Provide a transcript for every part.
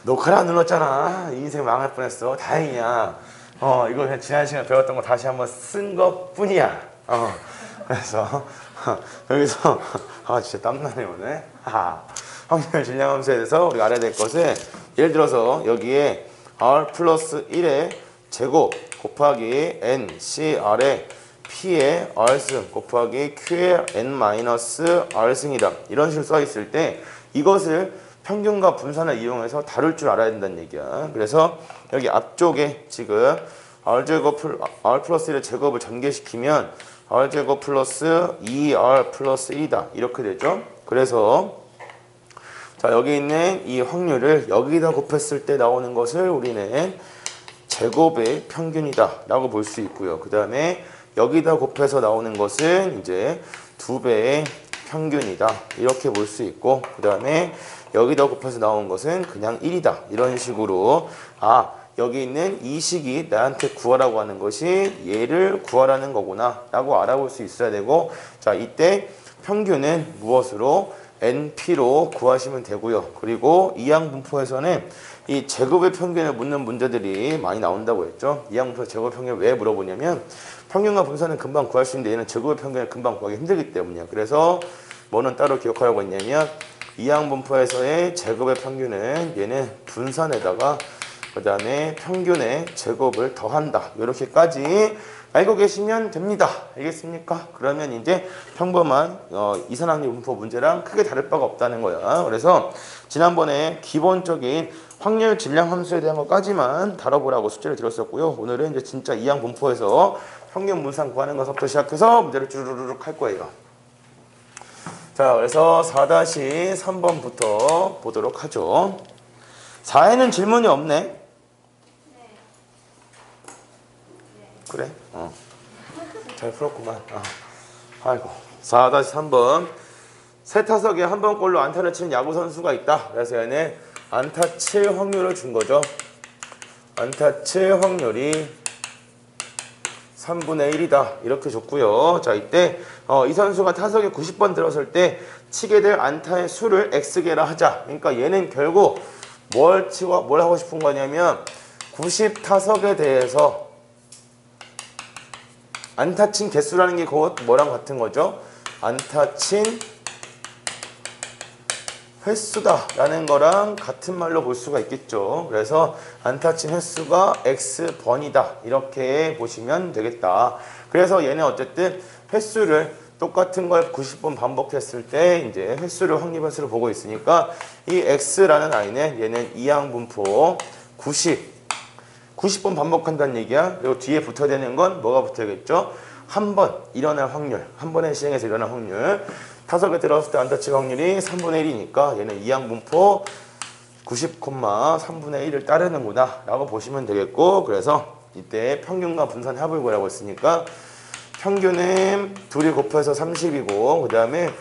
녹화를 안 눌렀잖아. 인생 망할 뻔했어. 다행이야. 이거 그냥 지난 시간에 배웠던 거 다시 한번 쓴 것 뿐이야. 그래서 여기서 진짜 땀나네 오늘. 확률 질량함수에 대해서 우리가 알아야 될 것은, 예를 들어서 여기에 r 플러스 1의 제곱 곱하기 n cr의 p의 r승 곱하기 q의 n 마이너스 r승이다, 이런 식으로 써 있을 때 이것을 평균과 분산을 이용해서 다룰 줄 알아야 된다는 얘기야. 그래서 여기 앞쪽에 지금 r 플러스 1의 제곱을 전개시키면 r제곱 플러스 2r 플러스 1이다, 이렇게 되죠. 그래서 자, 여기 있는 이 확률을 여기다 곱했을 때 나오는 것을 우리는 제곱의 평균이다 라고 볼 수 있고요. 그 다음에 여기다 곱해서 나오는 것은 이제 2배의 평균이다, 이렇게 볼 수 있고, 그 다음에 여기다 곱해서 나온 것은 그냥 1이다, 이런 식으로 여기 있는 이 식이 나한테 구하라고 하는 것이 얘를 구하라는 거구나 라고 알아볼 수 있어야 되고, 자, 이때 평균은 무엇으로? NP로 구하시면 되고요. 그리고 이항분포에서는 이 제곱의 평균을 묻는 문제들이 많이 나온다고 했죠. 이항분포 제곱의 평균을 왜 물어보냐면 평균과 분산은 금방 구할 수 있는데 얘는 제곱의 평균을 금방 구하기 힘들기 때문이야. 그래서 뭐는 따로 기억하라고 했냐면 이항분포에서의 제곱의 평균은 얘는 분산에다가 그 다음에 평균의 제곱을 더한다, 이렇게까지 알고 계시면 됩니다. 알겠습니까? 그러면 이제 평범한 이산항률 분포 문제랑 크게 다를 바가 없다는 거야. 그래서 지난번에 기본적인 확률 질량 함수에 대한 것까지만 다뤄보라고 숙제를 드렸었고요. 오늘은 이제 진짜 이항 분포에서 평균 분산 구하는 것부터 시작해서 문제를 쭈루루룩 할 거예요. 자, 그래서 4-3번부터 보도록 하죠. 4에는 질문이 없네. 그래? 잘 풀었구만. 아이고. 4-3번. 세 타석에 한 번꼴로 안타를 치는 야구 선수가 있다. 그래서 얘는 안타 칠 확률을 준 거죠. 안타 칠 확률이 3분의 1이다. 이렇게 줬고요. 자, 이때 이 선수가 타석에 90번 들어설 때 치게 될 안타의 수를 X개라 하자. 그러니까 얘는 결국 뭘 하고 싶은 거냐면 90타석에 대해서 안타 친 개수라는 게 곧 뭐랑 같은 거죠? 안타 친 횟수다 라는 거랑 같은 말로 볼 수가 있겠죠. 그래서 안타 친 횟수가 X번이다, 이렇게 보시면 되겠다. 그래서 얘는 어쨌든 횟수를 똑같은 걸 90번 반복했을 때 이제 횟수를 확립횟수로 보고 있으니까 이 X라는 아이는 얘는 이항분포 90번 반복한다는 얘기야. 그리고 뒤에 붙어야 되는 건 뭐가 붙어야겠죠? 한 번 일어날 확률, 한 번의 시행에서 일어날 확률. 타석에 들어갔을 때 안타 칠 확률이 3분의 1이니까 얘는 이항분포 90,3분의 1을 따르는구나 라고 보시면 되겠고, 그래서 이때 평균과 분산 합을 구하라고 했으니까 평균은 둘이 곱해서 30이고, 그 다음에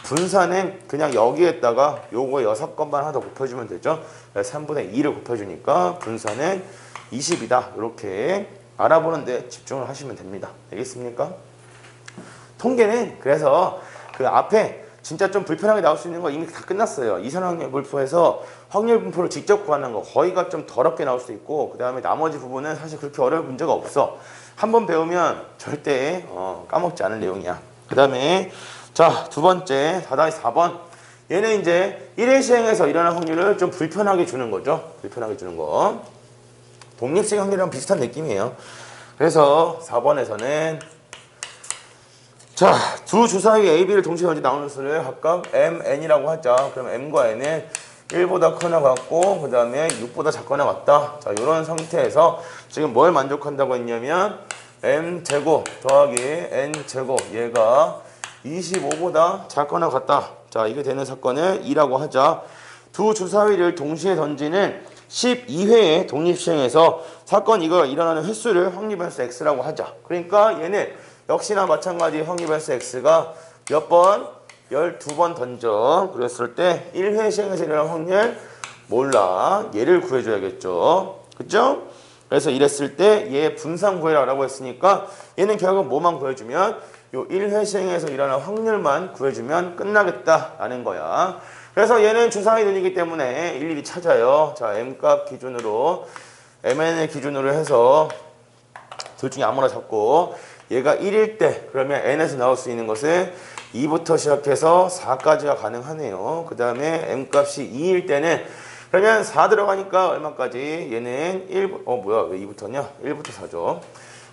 분산은 그냥 여기에다가 요거 6건만 하나 더 곱해주면 되죠. 3분의 2를 곱해주니까 분산은 20이다. 이렇게 알아보는데 집중을 하시면 됩니다. 알겠습니까? 통계는 그래서 그 앞에 진짜 좀 불편하게 나올 수 있는 거 이미 다 끝났어요. 이산항률 분포에서 확률 분포를 직접 구하는 거 거의가 좀 더럽게 나올 수 있고, 그 다음에 나머지 부분은 사실 그렇게 어려운 문제가 없어. 한번 배우면 절대 까먹지 않을 내용이야. 그 다음에 자, 두 번째 4-4번. 얘는 이제 1회 시행에서 일어날 확률을 좀 불편하게 주는 거죠. 불편하게 주는 거. 독립식 확률이랑 비슷한 느낌이에요. 그래서 4번에서는 자, 두 주사위 A, B를 동시에 던진 나오는 수를 각각 M, N이라고 하자. 그럼 M과 N은 1보다 크나 같고 그 다음에 6보다 작거나 같다. 자, 이런 상태에서 지금 뭘 만족한다고 했냐면 M제곱 더하기 N제곱, 얘가 25보다 작거나 같다. 자, 이게 되는 사건을 2라고 하자. 두 주사위를 동시에 던지는 12회의 독립시행에서 사건 이거 일어나는 횟수를 확립할수 X라고 하자. 그러니까 얘는 역시나 마찬가지 확립할수 X가 몇 번? 12번 던져. 그랬을 때 1회 시행에서 일어나는 확률 몰라. 얘를 구해줘야겠죠. 그죠? 그래서 이랬을 때 얘 분산 구해라라고 했으니까 얘는 결국 뭐만 구해주면 요 1회 시행에서 일어날 확률만 구해주면 끝나겠다라는 거야. 그래서 얘는 주사위 눈이기 때문에 일일이 찾아요. 자, m값 기준으로 mn을 기준으로 해서 둘 중에 아무나 잡고 얘가 1일 때 그러면 n에서 나올 수 있는 것은 2부터 시작해서 4까지가 가능하네요. 그 다음에 m값이 2일 때는 그러면 4 들어가니까 얼마까지? 얘는 1, 뭐야 왜 2부터냐? 1부터 4죠.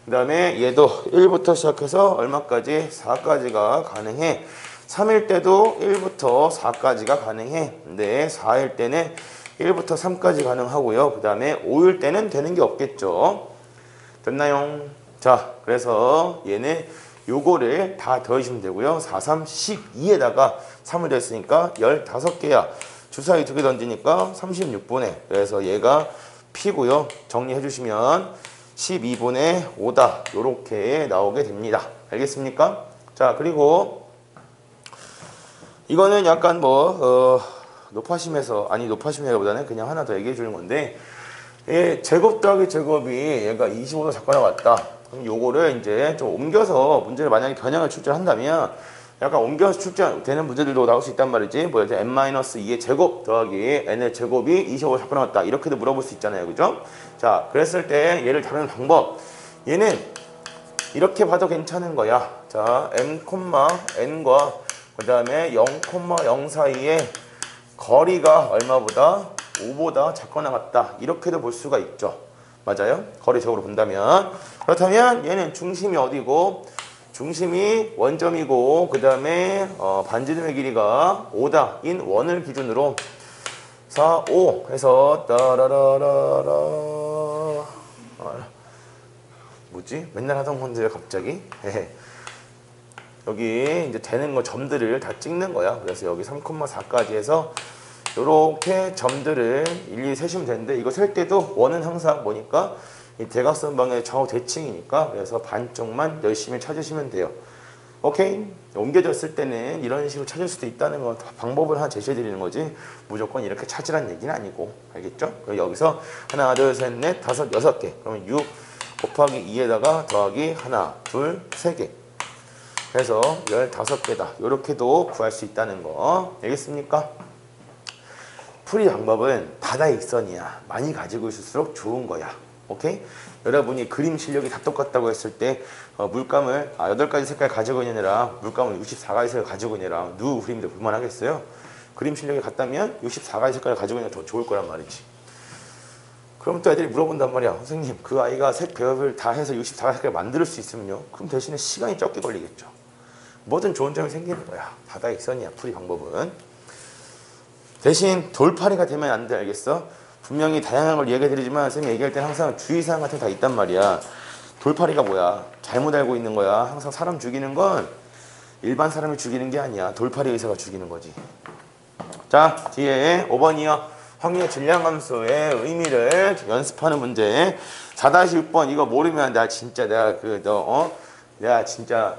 그 다음에 얘도 1부터 시작해서 얼마까지? 4까지가 가능해. 3일 때도 1부터 4까지가 가능해. 근데 4일 때는 1부터 3까지 가능하고요. 그 다음에 5일 때는 되는 게 없겠죠. 됐나요? 자, 그래서 얘는 요거를 다 더해주시면 되고요. 4, 3, 12에다가 3을 더했으니까 15개야. 주사위 2개 던지니까 36분의. 그래서 얘가 P고요. 정리해 주시면 12분의 5다. 요렇게 나오게 됩니다. 알겠습니까? 자, 그리고 이거는 약간 높아심에서, 아니 높아심보다는 그냥 하나 더 얘기해 주는 건데, 제곱 더하기 제곱이 얘가 25도 작거나 같다. 그럼 요거를 이제 좀 옮겨서 문제를 만약에 변형을 출제한다면 약간 옮겨서 출제되는 문제들도 나올 수 있단 말이지. 뭐 이제 n-2의 제곱 더하기 n의 제곱이 25도 작거나 같다. 이렇게도 물어볼 수 있잖아요. 그죠? 자, 그랬을 때 얘를 다루는 방법. 얘는 이렇게 봐도 괜찮은 거야. 자, m,n과 그 다음에 0,0 사이에 거리가 얼마보다? 5보다 작거나 같다. 이렇게도 볼 수가 있죠. 맞아요? 거리적으로 본다면. 그렇다면 얘는 중심이 어디고? 중심이 원점이고 그 다음에 반지름의 길이가 5다. 인 원을 기준으로 4, 5 해서 따라라라라 뭐지? 맨날 하던 건데 왜 갑자기? 여기 이제 되는 거 점들을 다 찍는 거야. 그래서 여기 3,4까지 해서 요렇게 점들을 일일이 세시면 되는데 이거 셀 때도 원은 항상 뭐니까 이 대각선 방향의 좌우 대칭이니까 그래서 반쪽만 열심히 찾으시면 돼요. 오케이? 옮겨졌을 때는 이런 식으로 찾을 수도 있다는 거 방법을 하나 제시해 드리는 거지 무조건 이렇게 찾으라는 얘기는 아니고 알겠죠? 그리고 여기서 하나, 둘, 셋, 넷, 다섯, 6개 그러면 6 곱하기 2에다가 더하기 하나, 둘, 3개 그래서 15개다. 이렇게도 구할 수 있다는 거 알겠습니까? 풀이 방법은 다다익선이야. 많이 가지고 있을수록 좋은 거야. 오케이? 여러분이 그림 실력이 다 똑같다고 했을 때 물감을 8가지 색깔 가지고 있는 애랑 물감을 64가지 색깔 가지고 있는 애랑 누구 그림이 더 볼만하겠어요? 그림 실력이 같다면 64가지 색깔을 가지고 있는 애가 더 좋을 거란 말이지. 그럼 또 애들이 물어본단 말이야. 선생님 그 아이가 색 배합을 다 해서 64가지 색깔을 만들 수 있으면요? 그럼 대신에 시간이 적게 걸리겠죠. 뭐든 좋은 점이 생기는 거야. 다다익선이야. 풀이 방법은. 대신 돌팔이가 되면 안 돼. 알겠어? 분명히 다양한 걸 얘기해 드리지만 선생님이 얘기할 때는 항상 주의사항 같은 게 다 있단 말이야. 돌팔이가 뭐야? 잘못 알고 있는 거야. 항상 사람 죽이는 건 일반 사람이 죽이는 게 아니야. 돌팔이 의사가 죽이는 거지. 자, 뒤에 5번이요. 확률 질량함수의 의미를 연습하는 문제. 4-6번 이거 모르면 나 진짜 내가 진짜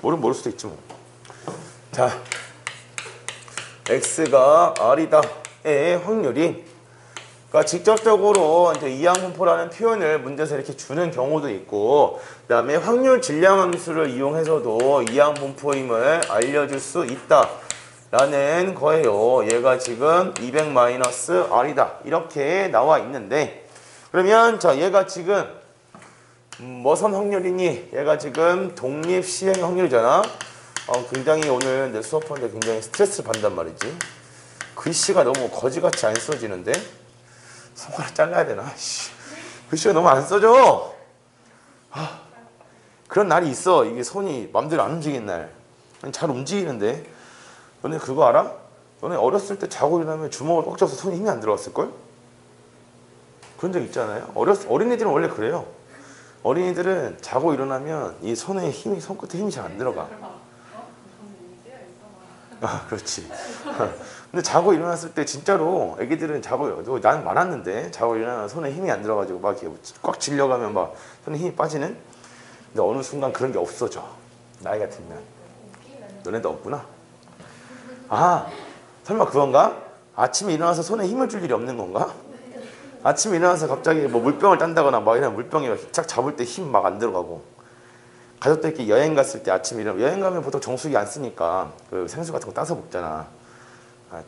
모를 수도 있지 뭐. 자, x가 r이다의 확률이 그러니까 직접적으로 이제 이항분포라는 표현을 문제에서 이렇게 주는 경우도 있고 그 다음에 확률 질량함수를 이용해서도 이항분포임을 알려줄 수 있다 라는 거예요. 얘가 지금 200-r이다 이렇게 나와 있는데 그러면 자 얘가 지금 뭐선 확률이니? 얘가 지금 독립 시행 확률이잖아. 굉장히 오늘 내 수업하는데 굉장히 스트레스를 받는단 말이지. 글씨가 너무 거지같이 안 써지는데? 손가락 잘라야 되나? 글씨가 너무 안 써져. 그런 날이 있어. 이게 손이 맘대로 안 움직이는 날. 잘 움직이는데. 너네 그거 알아? 너네 어렸을 때 자고 일어나면 주먹을 꽉 쥐어서 손에 힘이 안 들어갔을걸? 그런 적 있잖아요. 어린이들은 원래 그래요. 어린이들은 자고 일어나면 이 손에 힘이, 손끝에 힘이 잘 안 들어가. 그렇지. 근데 자고 일어났을 때 진짜로 애기들은 난 많았는데 자고 일어나면 손에 힘이 안 들어가지고 막 이렇게 꽉 쥐려가면 막 손에 힘이 빠지는? 근데 어느 순간 그런 게 없어져. 나이가 들면. 너네도 없구나. 설마 그건가? 아침에 일어나서 손에 힘을 줄 일이 없는 건가? 아침에 일어나서 갑자기 뭐 물병을 딴다거나 막 이런 물병이 쫙 잡을 때 힘 막 안 들어가고 가족들끼리 여행 갔을 때 아침에 일어나면 여행 가면 보통 정수기 안 쓰니까 그 생수 같은 거 따서 먹잖아.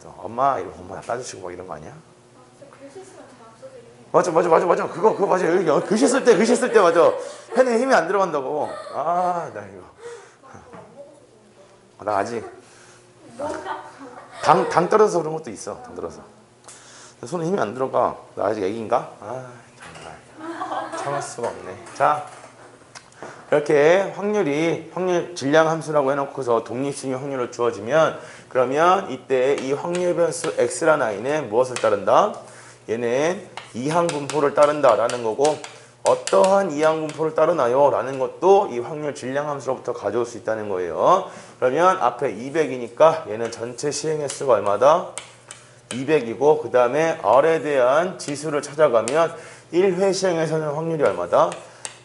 또 엄마 이러고 엄마 따주시고 막 이런 거 아니야? 글씨 쓰면 잘 안 써지네. 맞아. 그거 맞아. 여기 글씨 쓸 때 맞아. 펜에 힘이 안 들어간다고. 아, 나 이거. 나 아직 당 떨어져서 그런 것도 있어. 당 떨어서. 손에 힘이 안 들어가. 나 아직 애기인가? 아, 정말 참을 수가 없네. 자, 이렇게 확률 질량 함수라고 해놓고서 독립식의 확률을 주어지면 그러면 이때 이 확률 변수 x라는 아이는 무엇을 따른다? 얘는 이항 분포를 따른다라는 거고 어떠한 이항 분포를 따르나요? 라는 것도 이 확률 질량 함수로부터 가져올 수 있다는 거예요. 그러면 앞에 200이니까 얘는 전체 시행 횟수가 얼마다? 200이고 그 다음에 R에 대한 지수를 찾아가면 1회 시행에서는 확률이 얼마다?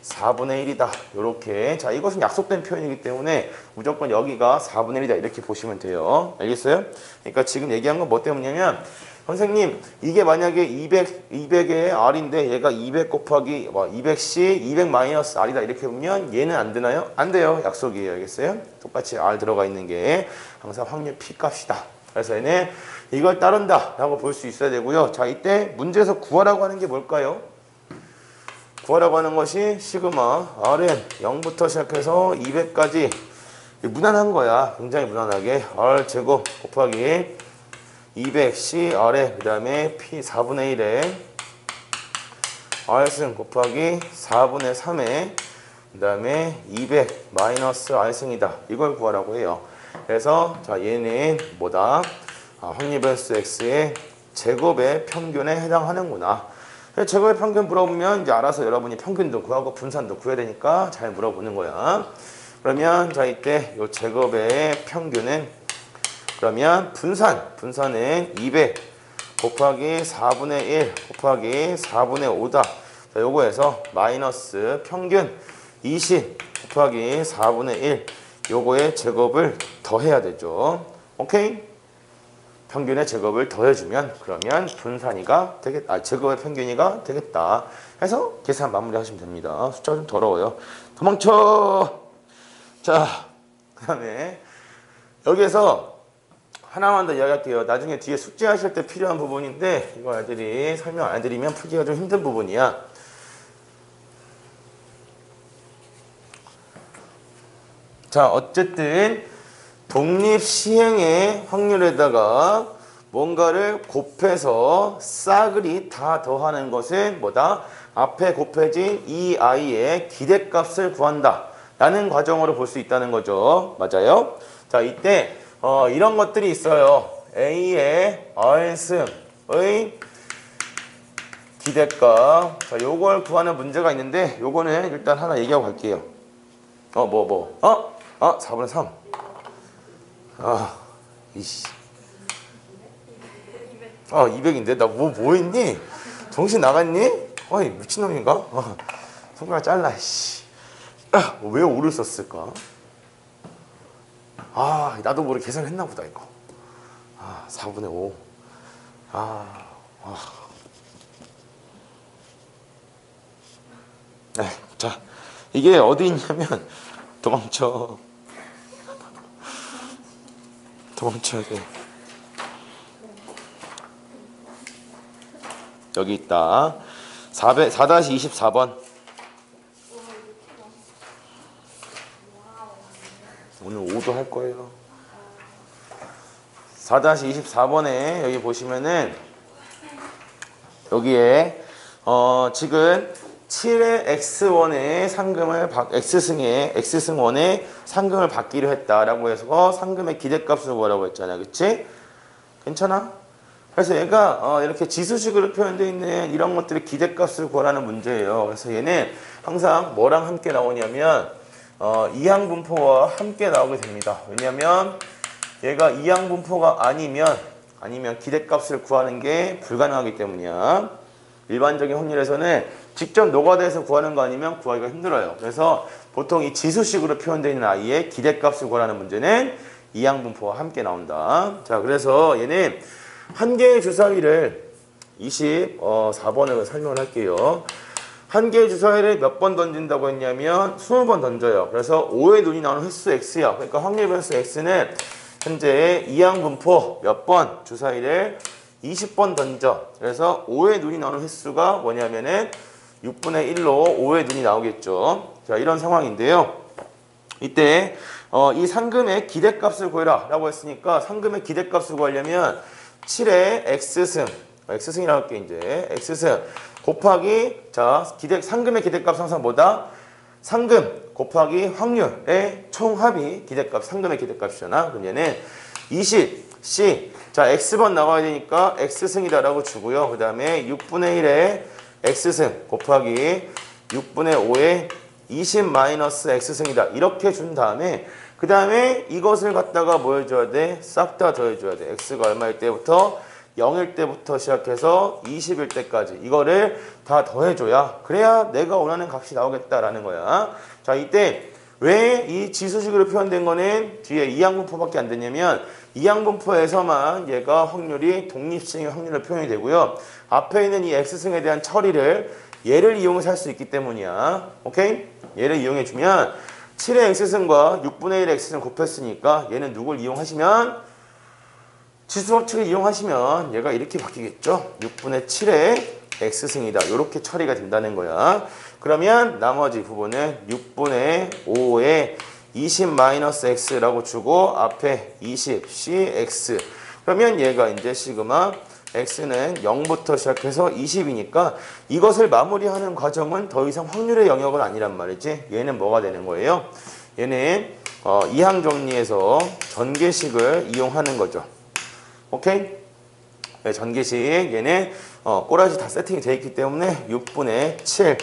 4분의 1이다. 요렇게. 자, 이것은 약속된 표현이기 때문에 무조건 여기가 4분의 1이다. 이렇게 보시면 돼요. 알겠어요? 그러니까 지금 얘기한 건 뭐 때문이냐면 선생님 이게 만약에 200의 R인데 얘가 200 곱하기 200C 200 마이너스 R이다. 이렇게 보면 얘는 안 되나요? 안 돼요. 약속이에요. 알겠어요? 똑같이 R 들어가 있는 게 항상 확률 P 값이다. 그래서 얘는 이걸 따른다 라고 볼 수 있어야 되고요. 자, 이때 문제에서 구하라고 하는 게 뭘까요? 구하라고 하는 것이 시그마 R은 0부터 시작해서 200까지 무난한 거야. 굉장히 무난하게 R 제곱 곱하기 200C R에 그 다음에 P 4분의 1에 R승 곱하기 4분의 3에 그 다음에 200 마이너스 R승이다. 이걸 구하라고 해요. 그래서 자 얘는 뭐다? 확률 변수 X의 제곱의 평균에 해당하는구나. 제곱의 평균 물어보면 이제 알아서 여러분이 평균도 구하고 분산도 구해야 되니까 잘 물어보는 거야. 그러면 자 이때 요 제곱의 평균은 그러면 분산은 200 곱하기 4분의 1 곱하기 4분의 5다. 자 요거에서 마이너스 평균 20 곱하기 4분의 1 요거의 제곱을 더해야 되죠. 오케이? 평균의 제곱을 더해주면 그러면 분산이가 되겠다. 제곱의 평균이가 되겠다. 해서 계산 마무리하시면 됩니다. 숫자가 좀 더러워요. 도망쳐. 자, 그 다음에 여기에서 하나만 더 이야기할게요. 나중에 뒤에 숙제하실 때 필요한 부분인데 이거 애들이 설명 안 해드리면 풀기가 좀 힘든 부분이야. 자, 어쨌든 독립시행의 확률에다가 뭔가를 곱해서 싸그리 다 더하는 것은 뭐다? 앞에 곱해진 이 아이의 기대값을 구한다 라는 과정으로 볼 수 있다는 거죠. 맞아요? 자, 이때 이런 것들이 있어요. A의 R승의 기대값. 자, 요걸 구하는 문제가 있는데 요거는 일단 하나 얘기하고 갈게요. 4분의 3. 이씨. 200인데? 나 뭐 했니? 정신 나갔니? 어이, 미친놈인가? 손가락 잘라, 씨. 왜 5를 썼을까? 나도 모르게 계산했나 보다, 이거. 4분의 5. 자, 이게 어디 있냐면, 도망쳐야 돼. 여기 있다. 4-24번. 오늘 5도 할 거예요. 4-24번에 여기 보시면은 여기에 지금 7의 x1의 상금을 x승1의 상금을 받기로 했다라고 해서 상금의 기대값을 구하라고 했잖아. 그치? 괜찮아? 그래서 얘가 이렇게 지수식으로 표현되어 있는 이런 것들의 기대값을 구하라는 문제예요. 그래서 얘는 항상 뭐랑 함께 나오냐면 이항분포와 함께 나오게 됩니다. 왜냐면 얘가 이항분포가 아니면 기대값을 구하는 게 불가능하기 때문이야. 일반적인 확률에서는 직접 노가다에서 구하는 거 아니면 구하기가 힘들어요. 그래서 보통 이 지수식으로 표현되어 있는 아이의 기대값을 구하라는 문제는 이항분포와 함께 나온다. 자, 그래서 얘는 한 개의 주사위를 24번을 설명을 할게요. 한 개의 주사위를 몇 번 던진다고 했냐면 20번 던져요. 그래서 5의 눈이 나오는 횟수 x야. 그러니까 확률 변수 x는 현재 이항분포 몇 번? 주사위를 20번 던져. 그래서 5의 눈이 나오는 횟수가 뭐냐면은 6분의 1로 5의 눈이 나오겠죠. 자, 이런 상황인데요. 이때 이 상금의 기대값을 구해라 라고 했으니까 상금의 기대값을 구하려면 7의 x승, x승이라고 할게 이제. x승 곱하기 상금의 기대값 항상 뭐다? 상금 곱하기 확률의 총합이 기대값, 상금의 기대값이잖아. 그럼 얘는 20c. 자, x번 나와야 되니까 x승이다라고 주고요. 그 다음에 6분의 1의 x승 곱하기 6분의 5의 20 마이너스 x승이다. 이렇게 준 다음에 그 다음에 이것을 갖다가 뭐 해줘야 돼? 싹 다 더해줘야 돼. x가 얼마일 때부터? 0일 때부터 시작해서 20일 때까지 이거를 다 더해줘야 그래야 내가 원하는 값이 나오겠다라는 거야. 자, 이때 왜 이 지수식으로 표현된 거는 뒤에 이항분포밖에 안 되냐면 이항분포에서만 얘가 확률이 독립식의 확률로 표현이 되고요. 앞에 있는 이 x승에 대한 처리를 얘를 이용해서 할 수 있기 때문이야. 오케이? 얘를 이용해주면 7의 x승과 6분의 1의 x승 곱했으니까 얘는 누굴 이용하시면 지수 법칙을 이용하시면 얘가 이렇게 바뀌겠죠. 6분의 7의 x승이다. 이렇게 처리가 된다는 거야. 그러면 나머지 부분은 6분의 5의 20-x라고 주고 앞에 20cx. 그러면 얘가 이제 시그마 x는 0부터 시작해서 20이니까 이것을 마무리하는 과정은 더 이상 확률의 영역은 아니란 말이지. 얘는 뭐가 되는 거예요? 얘는 이항 정리에서 전개식을 이용하는 거죠. 오케이? 네, 전개식 얘는 꼬라지 다 세팅이 되어 있기 때문에 6분의 7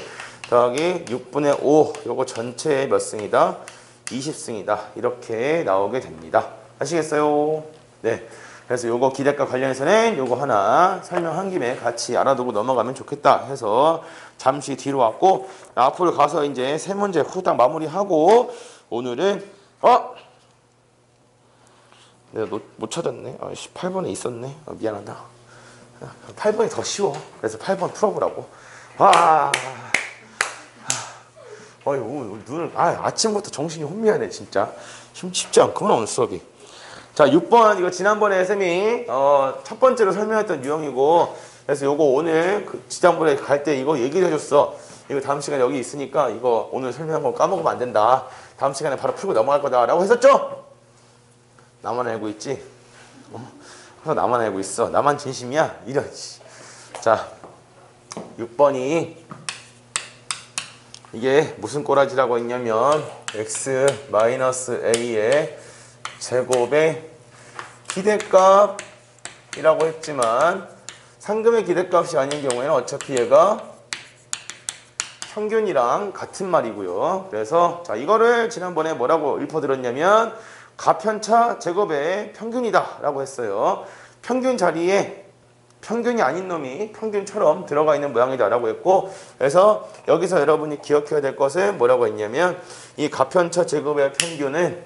더하기 6분의 5 요거 전체의 몇 승이다? 20승이다. 이렇게 나오게 됩니다. 아시겠어요? 네. 그래서 요거 기대값 관련해서는 요거 하나 설명한 김에 같이 알아두고 넘어가면 좋겠다 해서 잠시 뒤로 왔고 앞으로 가서 이제 세 문제 후딱 마무리하고 오늘은 내가 못 찾았네. 18번에 있었네. 미안하다. 8번이 더 쉬워. 그래서 8번 풀어보라고. 눈을 아침부터 정신이 혼미하네 진짜. 쉽지 않구나 오늘 수업이. 자, 6번 이거 지난번에 쌤이 첫 번째로 설명했던 유형이고 그래서 요거 오늘 지난번에 갈 때 이거 얘기를 해줬어. 이거 다음 시간에 여기 있으니까 이거 오늘 설명한 거 까먹으면 안 된다. 다음 시간에 바로 풀고 넘어갈 거다 라고 했었죠? 나만 알고 있지? 나만 알고 있어. 나만 진심이야? 이런. 자, 6번이 이게 무슨 꼬라지라고 했냐면 x-a의 제곱의 기대값이라고 했지만 상금의 기대값이 아닌 경우에는 어차피 얘가 평균이랑 같은 말이고요. 그래서 자, 이거를 지난번에 뭐라고 읊어드렸냐면 가편차 제곱의 평균이다 라고 했어요. 평균 자리에 평균이 아닌 놈이 평균처럼 들어가 있는 모양이다 라고 했고 그래서 여기서 여러분이 기억해야 될 것은 뭐라고 했냐면 이 가편차 제곱의 평균은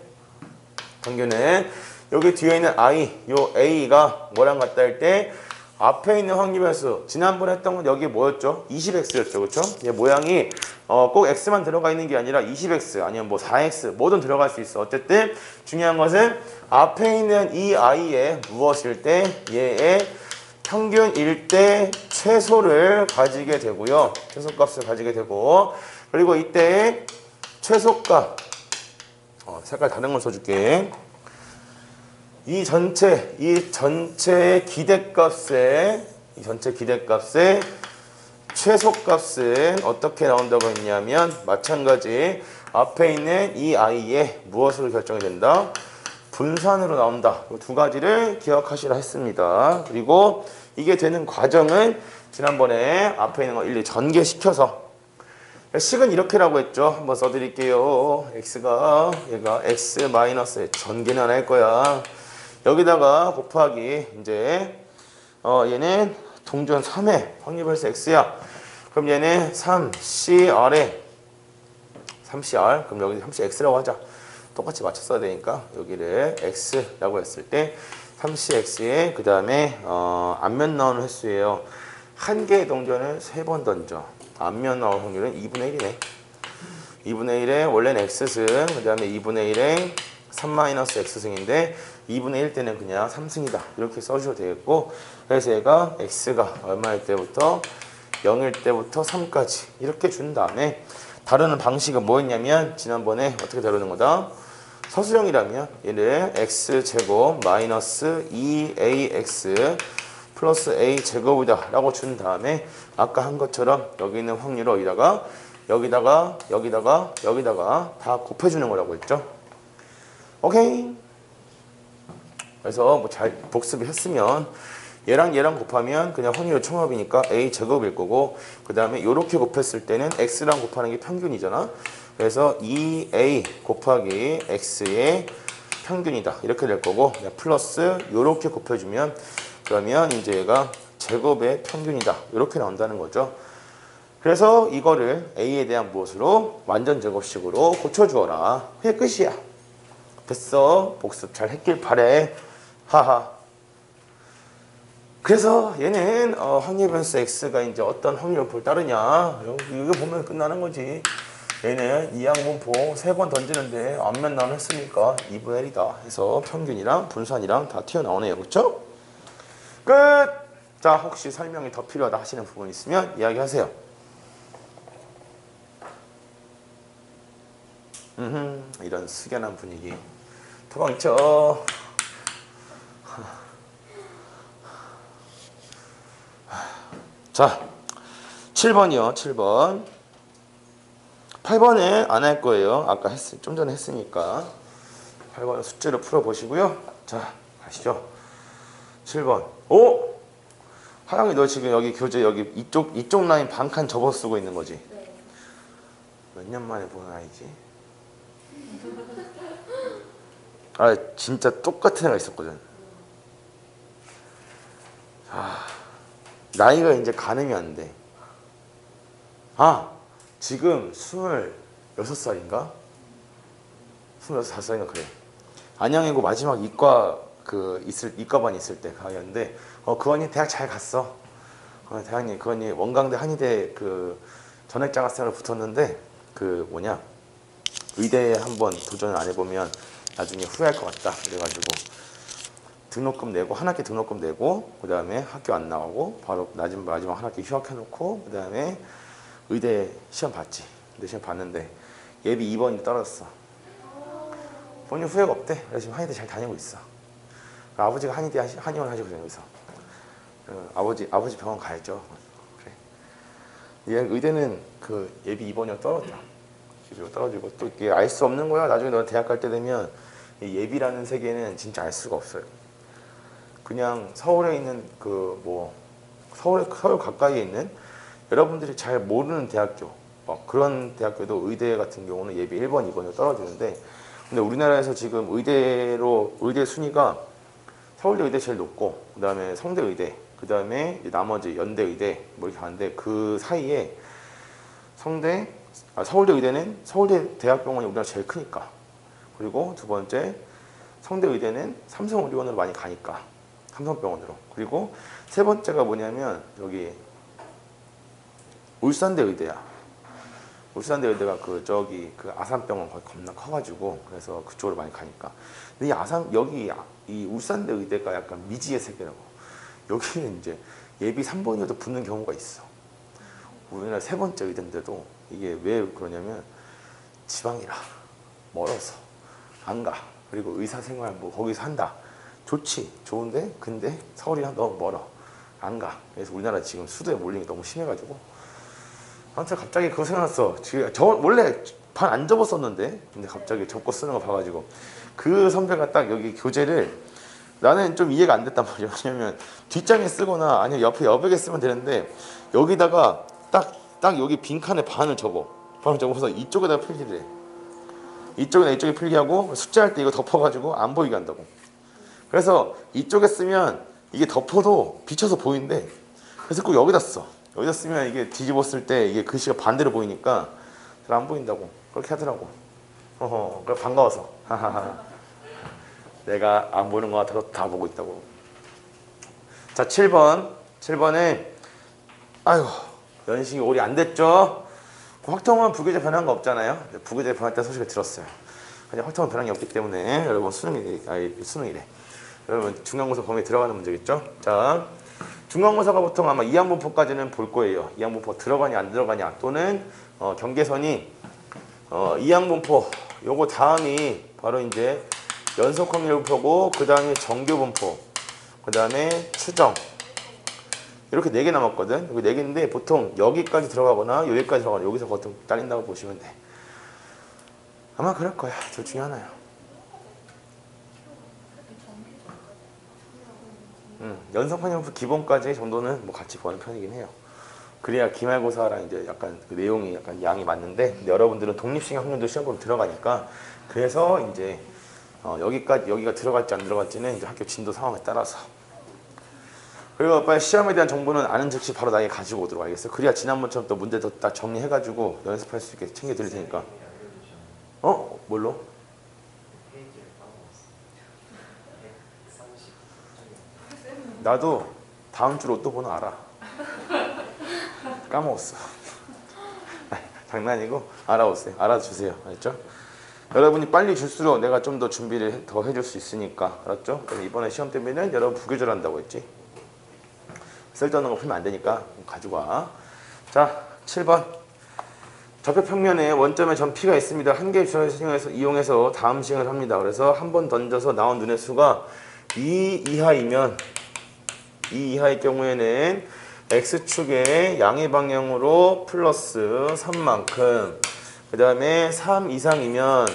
여기 뒤에 있는 i, 요 a가 뭐랑 같다 할 때 앞에 있는 확률변수 지난번에 했던 건 여기 뭐였죠? 20x였죠. 그렇죠? 얘 모양이 꼭 x만 들어가 있는 게 아니라 20x 아니면 뭐 4x 뭐든 들어갈 수 있어. 어쨌든 중요한 것은 앞에 있는 이 i의 무엇일 때 얘의 평균일 때 최소를 가지게 되고요. 최소값을 가지게 되고 그리고 이때 최소값 색깔 다른 걸 써줄게. 이 전체 기대값의 최소값은 어떻게 나온다고 했냐면 마찬가지 앞에 있는 이 i의 무엇으로 결정이 된다? 분산으로 나온다. 이 두 가지를 기억하시라 했습니다. 그리고 이게 되는 과정은 지난번에 앞에 있는 거 일일이 전개시켜서 식은 이렇게라고 했죠. 한번 써드릴게요. 얘가 x-의 전개는 안 할 거야. 여기다가 곱하기 이제 얘는 동전 3의 확률별수 x야. 그럼 얘는 3cr에 3cr 그럼 여기 3cx라고 하자. 똑같이 맞춰 써야 되니까 여기를 x라고 했을 때 3cx에 그 다음에 앞면 나오는 횟수예요. 한 개의 동전을 3번 던져. 앞면 나올 확률은 2분의 1이네. 2분의 1에 원래는 x승 그 다음에 2분의 1에 3-x승인데 2분의 1 때는 그냥 3승이다. 이렇게 써주셔도 되겠고, 그래서 얘가 x가 얼마일 때부터 0일 때부터 3까지 이렇게 준 다음에 다루는 방식은 뭐였냐면 지난번에 어떻게 다루는 거다? 서술형이라면 얘를 x제곱 마이너스 2ax 플러스 a제곱이다 라고 준 다음에 아까 한 것처럼 여기 있는 확률을 여기다가 다 곱해주는 거라고 했죠. 오케이. 그래서 뭐 잘 복습을 했으면 얘랑 곱하면 그냥 확률의 총합이니까 a제곱일 거고, 그 다음에 이렇게 곱했을 때는 x랑 곱하는 게 평균이잖아. 그래서 2a 곱하기 x의 평균이다 이렇게 될 거고, 플러스 이렇게 곱해주면 그러면 이제 얘가 제곱의 평균이다 이렇게 나온다는 거죠. 그래서 이거를 a에 대한 무엇으로? 완전 제곱식으로 고쳐주어라. 그게 끝이야. 됐어. 복습 잘 했길 바래. 하하. 그래서 얘는 확률 변수 x가 이제 어떤 확률을 따르냐, 이거 보면 끝나는 거지. 얘는 이항분포 3번 던지는데 앞면 나눠 했으니까 2분의 1이다 해서 평균이랑 분산이랑 다 튀어나오네요. 그렇죠? 끝! 자, 혹시 설명이 더 필요하다 하시는 부분 있으면 이야기하세요. 이런 숙연한 분위기. 도망쳐. 자, 7번이요. 7번. 8번은 안 할 거예요. 아까 좀 전에 했으니까. 8번은 숙제로 풀어보시고요. 자, 가시죠. 7번. 오! 하영이 너 지금 여기 교재 여기 이쪽 라인 반칸 접어 쓰고 있는 거지? 네. 몇 년 만에 보는 아이지? 아, 진짜 똑같은 애가 있었거든. 아, 나이가 이제 가늠이 안 돼. 아, 지금 26살인가? 25살인가 그래. 안양이고 마지막 이과반 있을 때 강의였는데, 그 언니 대학 잘 갔어. 대학님, 그 언니 원광대 한의대 전액 장학생으로 붙었는데, 의대에 한번 도전을 안 해보면 나중에 후회할 것 같다. 그래가지고 등록금 내고, 한 학기 등록금 내고, 그 다음에 학교 안 나가고 바로 마지막 한 학기 휴학해놓고, 그 다음에 의대 시험 봤지. 근데 시험 봤는데 예비 2번이 떨어졌어. 본인 후회가 없대. 그래서 지금 한의대 잘 다니고 있어. 아버지가 한의원 하시고 다니고 있어. 아버지 병원 가야죠. 그래. 얘 의대는 예비 2번이가 떨어져. 떨어지고 또 이게 알 수 없는 거야. 나중에 너 대학 갈 때 되면 이 예비라는 세계는 진짜 알 수가 없어요. 그냥 서울에 있는 서울 가까이에 있는 여러분들이 잘 모르는 대학교, 그런 대학교도 의대 같은 경우는 예비 1번, 2번으로 떨어지는데, 근데 우리나라에서 지금 의대 순위가 서울대 의대 제일 높고, 그 다음에 성대 의대, 그 다음에 나머지 연대 의대 뭐 이렇게 가는데, 그 사이에 서울대 의대는 서울대 대학병원이 우리나라 제일 크니까, 그리고 두 번째 성대 의대는 삼성의료원으로 많이 가니까 삼성병원으로, 그리고 세 번째가 뭐냐면 여기 울산대 의대야. 울산대 의대가 아산병원 거기 겁나 커가지고, 그래서 그쪽으로 많이 가니까. 근데 이 울산대 의대가 약간 미지의 세계라고. 여기는 이제 예비 3번이어도 붙는 경우가 있어. 우리나라 세 번째 의대인데도 이게 왜 그러냐면 지방이라 멀어서 안 가. 그리고 의사생활 거기서 한다. 좋은데 근데 서울이랑 너무 멀어. 안 가. 그래서 우리나라 지금 수도에 몰리는 게 너무 심해가지고. 아무튼 갑자기 그거 생각났어. 저 원래 반 안 접었었는데, 근데 갑자기 접고 쓰는 거 봐가지고 그 선배가 딱 여기 교재를, 나는 좀 이해가 안 됐단 말이야. 왜냐면 뒷장에 쓰거나 아니면 옆에 여백에 쓰면 되는데, 여기다가 딱 여기 빈칸에 반을 접어서 이쪽에다가 필기를 해. 이쪽에 필기하고 숙제할 때 이거 덮어가지고 안 보이게 한다고. 그래서 이쪽에 쓰면 이게 덮어도 비쳐서 보이는데, 그래서 꼭 여기다 써. 여기다 쓰면 이게 뒤집었을 때 이게 글씨가 반대로 보이니까 잘 안 보인다고 그렇게 하더라고. 그래 반가워서 내가 안 보는 거 같아서 다 보고 있다고. 자, 7번에 아유, 연식이 오래 안 됐죠. 확통은 부교재 변한 거 없잖아요. 부교재 변할 때 소식을 들었어요. 그냥 확정은 변한 게 없기 때문에 여러분 수능이래. 여러분 중간고사 범위에 들어가는 문제겠죠? 자, 중간고사가 보통 아마 이항분포까지는 볼 거예요. 이항분포 들어가냐 안 들어가냐 또는 경계선이 이항분포 요거 다음이 바로 이제 연속확률분포고 그 다음에 정규분포 그 다음에 추정 이렇게 4개 남았거든. 여기 4개인데 보통 여기까지 들어가거나 여기까지 들어가거나 여기서 보통 딸린다고 보시면 돼. 아마 그럴 거야. 둘 중에 하나야. 연속확률분포 기본까지 정도는 뭐 같이 보는 편이긴 해요. 그래야 기말고사랑 이제 약간 그 내용이 약간 양이 맞는데 근데 여러분들은 독립식 확률도 시험 보면 들어가니까 그래서 이제 여기가 들어갈지 안 들어갈지는 이제 학교 진도 상황에 따라서 그리고 빨리 시험에 대한 정보는 아는 즉시 바로 나에게 가지고 오도록 알겠어. 그래야 지난번처럼 또 문제 더 딱 정리해가지고 연습할 수 있게 챙겨 드릴 테니까. 뭘로? 나도 다음 주 로또 번호 알아. 까먹었어. 장난이고 알아주세요. 알았죠? 여러분이 빨리 줄수록 내가 좀 더 준비를 더 해줄 수 있으니까 알았죠? 그래서 이번에 시험 때문에는 여러분 부교절한다고 했지. 쓸데없는 거 풀면 안 되니까 가지고 와. 자, 7번. 좌표평면에 원점에 점 P가 있습니다. 한 개의 주사를 이용해서 다음 시행을 합니다. 그래서 한 번 던져서 나온 눈의 수가 2 이하이면 2 이하의 경우에는 X축의 양의 방향으로 플러스 3만큼 그 다음에 3 이상이면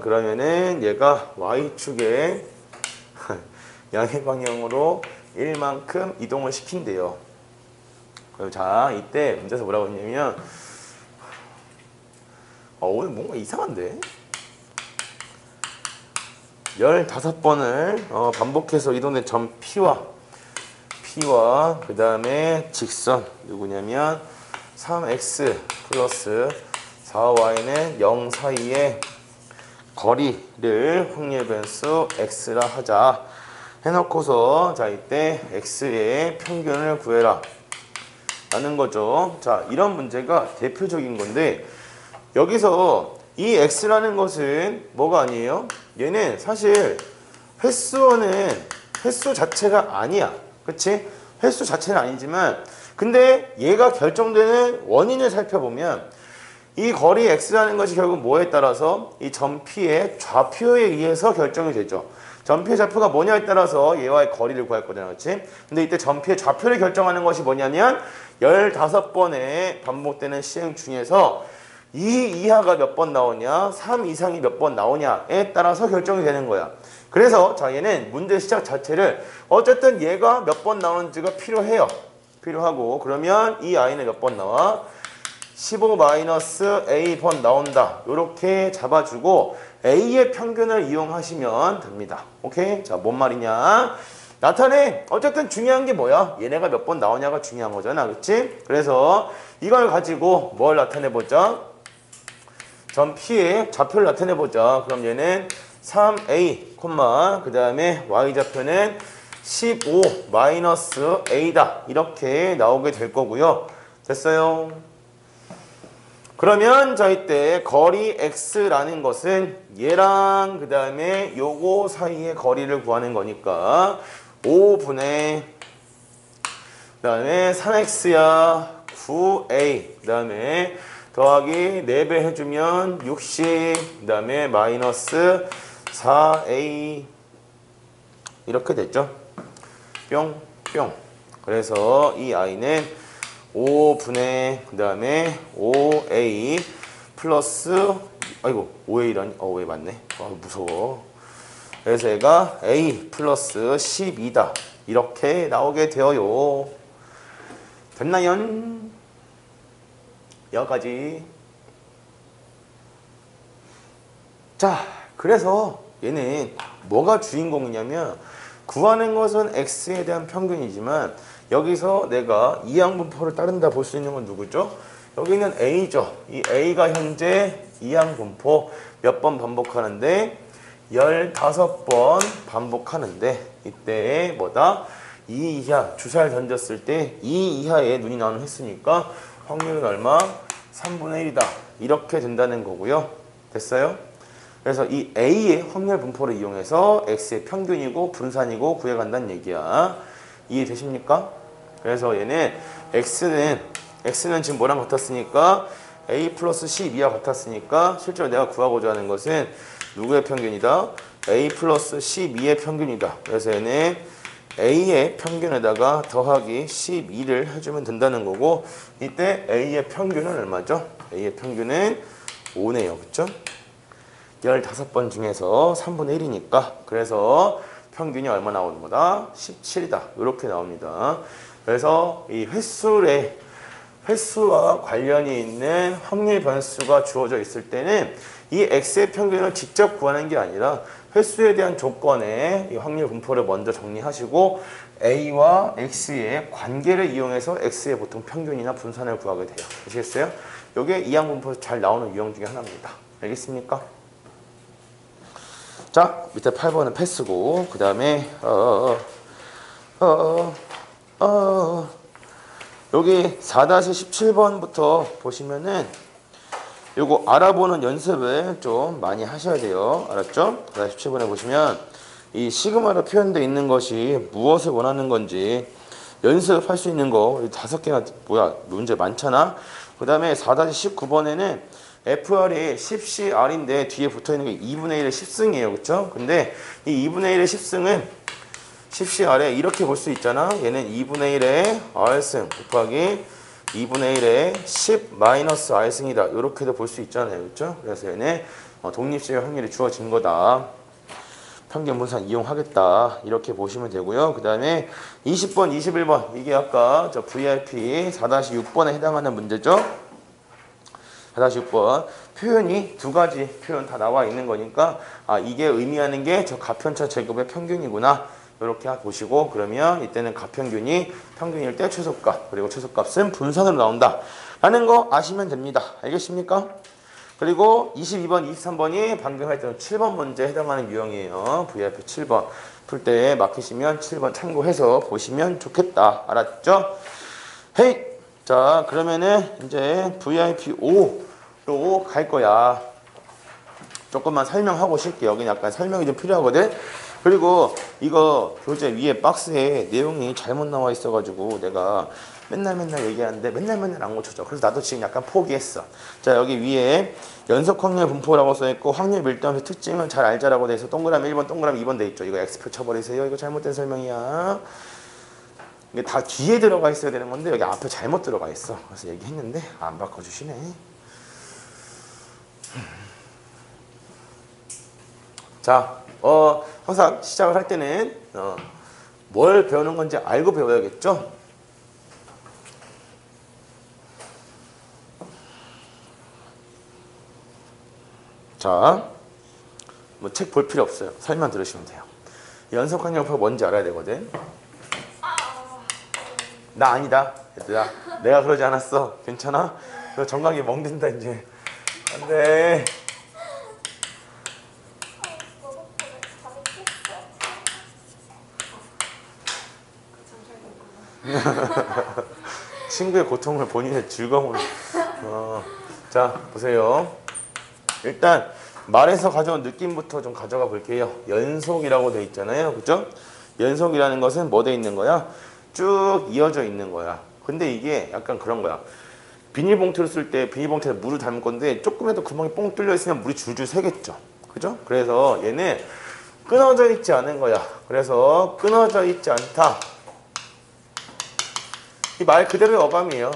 그러면은 얘가 Y축의 양의 방향으로 1만큼 이동을 시킨대요. 그럼 자, 이때 문제에서 뭐라고 했냐면 오늘 뭔가 이상한데? 15번을 반복해서 이동된 점 P와 그 다음에 직선 누구냐면 3x 플러스 4y는 0 사이의 거리를 확률 변수 x라 하자 해놓고서 자 이때 x의 평균을 구해라 라는 거죠. 자, 이런 문제가 대표적인 건데 여기서 이 x라는 것은 뭐가 아니에요? 얘는 사실 횟수 자체가 아니야. 그치? 횟수 자체는 아니지만 근데 얘가 결정되는 원인을 살펴보면 이 거리 x라는 것이 결국 뭐에 따라서 이 점 P의 좌표에 의해서 결정이 되죠. 점 P의 좌표가 뭐냐에 따라서 얘와의 거리를 구할 거잖아. 그치? 근데 이때 점 P의 좌표를 결정하는 것이 뭐냐면 15번의 반복되는 시행 중에서 2 이하가 몇 번 나오냐 3 이상이 몇 번 나오냐에 따라서 결정이 되는 거야. 그래서 자 얘는 문제 시작 자체를 어쨌든 얘가 몇 번 나오는지가 필요하고 그러면 이 i는 몇 번 나와? 15-a 번 나온다. 이렇게 잡아주고 a의 평균을 이용하시면 됩니다. 오케이? 자, 뭔 말이냐? 나타내. 어쨌든 중요한 게 뭐야? 얘네가 몇 번 나오냐가 중요한 거잖아. 그치? 그래서 이걸 가지고 뭘 나타내보자? 점 P의 좌표를 나타내보자. 그럼 얘는 3a, 그 다음에 y좌표는 15-a다. 이렇게 나오게 될 거고요. 됐어요? 그러면 자 이때 거리 x라는 것은 얘랑 그 다음에 요거 사이의 거리를 구하는 거니까 5분의 그 다음에 3x야 9a 그 다음에 더하기 4배 해주면 60 그 다음에 마이너스 4a 이렇게 됐죠. 뿅뿅. 그래서 이 i는 5분의 그 다음에 5a 플러스 5a라니? 왜 맞네. 무서워. 그래서 얘가 a 플러스 12다. 이렇게 나오게 되어요. 됐나요? 여기까지. 자, 그래서 얘는 뭐가 주인공이냐면 구하는 것은 x에 대한 평균이지만 여기서 내가 이항분포를 따른다 볼 수 있는 건 누구죠? 여기는 a죠. 이 a가 현재 이항분포 몇 번 반복하는데 15번 반복하는데 이때 뭐다? 2 이하 주사를 던졌을 때 2 이하에 눈이 나오는 횟수니까 확률은 얼마? 3분의 1이다. 이렇게 된다는 거고요. 됐어요? 그래서 이 A의 확률 분포를 이용해서 X의 평균이고 분산이고 구해간다는 얘기야. 이해되십니까? 그래서 얘는 X는 지금 뭐랑 같았으니까 A 플러스 12와 같았으니까 실제로 내가 구하고자 하는 것은 누구의 평균이다? A 플러스 12의 평균이다. 그래서 얘는 A의 평균에다가 더하기 12를 해주면 된다는 거고 이때 A의 평균은 얼마죠? A의 평균은 5네요. 그쵸? 15번 중에서 3분의 1이니까 그래서 평균이 얼마 나오는 거다? 17이다. 이렇게 나옵니다. 그래서 이 횟수와 관련이 있는 확률 변수가 주어져 있을 때는 이 X의 평균을 직접 구하는 게 아니라 횟수에 대한 조건에 이 확률 분포를 먼저 정리하시고 A와 X의 관계를 이용해서 X의 보통 평균이나 분산을 구하게 돼요. 아시겠어요? 이게 이항 분포에서 잘 나오는 유형 중에 하나입니다. 알겠습니까? 자, 밑에 8번은 패스고 그 다음에 여기 4-17번부터 보시면은 요거 알아보는 연습을 좀 많이 하셔야 돼요. 알았죠? 4-17번에 보시면 이 시그마로 표현되어 있는 것이 무엇을 원하는 건지 연습할 수 있는 거 5개나 문제 많잖아. 그 다음에 4-19번에는 FR이 10CR인데 뒤에 붙어있는 게 2분의 1의 10승이에요. 그쵸? 근데 이 2분의 1의 10승은 10CR에 이렇게 볼 수 있잖아. 얘는 2분의 1의 R승 곱하기 2분의 1의 10 마이너스 R승이다. 이렇게도 볼 수 있잖아요. 그쵸? 그래서 얘는 독립식의 확률이 주어진 거다. 평균 분산 이용하겠다. 이렇게 보시면 되고요. 그 다음에 20번, 21번. 이게 아까 저 VIP 4-6번에 해당하는 문제죠. 4-6번. 표현이 두 가지 표현 다 나와 있는 거니까 이게 의미하는 게 저 가편차 제곱의 평균이구나. 이렇게 보시고 그러면 이때는 가평균이 평균일 때 최소값 그리고 최소값은 분산으로 나온다 라는 거 아시면 됩니다. 알겠습니까? 그리고 22번, 23번이 방금 했던 7번 문제에 해당하는 유형이에요. VIP 7번 풀 때 막히시면 7번 참고해서 보시면 좋겠다. 알았죠? 헤이! 자, 그러면은 이제 VIP 5로 갈 거야. 조금만 설명하고 쉴게요. 여기는 약간 설명이 좀 필요하거든. 그리고 이거 교재 위에 박스에 내용이 잘못 나와 있어가지고 내가 맨날 얘기하는데 맨날 안 고쳐져. 그래서 나도 지금 약간 포기했어. 자, 여기 위에 연속 확률 분포라고 써있고 확률 밀도함의 특징을 잘 알자라고 돼 있어. 동그라미 1번, 동그라미 2번 돼 있죠. 이거 X표 쳐버리세요. 이거 잘못된 설명이야. 이게 다 뒤에 들어가 있어야 되는 건데 여기 앞에 잘못 들어가 있어. 그래서 얘기했는데 안 바꿔주시네. 자, 항상 시작을 할 때는 뭘 배우는 건지 알고 배워야겠죠? 자, 뭐 책 볼 필요 없어요. 설명 들으시면 돼요. 연속 확률표가 뭔지 알아야 되거든. 나 아니다, 얘들아. 내가 그러지 않았어. 괜찮아? 너 정강이 멍든다 이제. 안 돼. 친구의 고통을 본인의 즐거움으로. 자, 보세요. 일단 말에서 가져온 느낌부터 좀 가져가 볼게요. 연속이라고 돼 있잖아요. 그죠? 연속이라는 것은 뭐 돼 있는 거야? 쭉 이어져 있는 거야. 근데 이게 약간 그런 거야. 비닐봉투를 쓸 때 비닐봉투에 물을 담을 건데 조금이라도 구멍이 뽕 뚫려 있으면 물이 줄줄 새겠죠. 그죠? 그래서 얘는 끊어져 있지 않은 거야. 그래서 끊어져 있지 않다. 이 말 그대로의 어감이에요.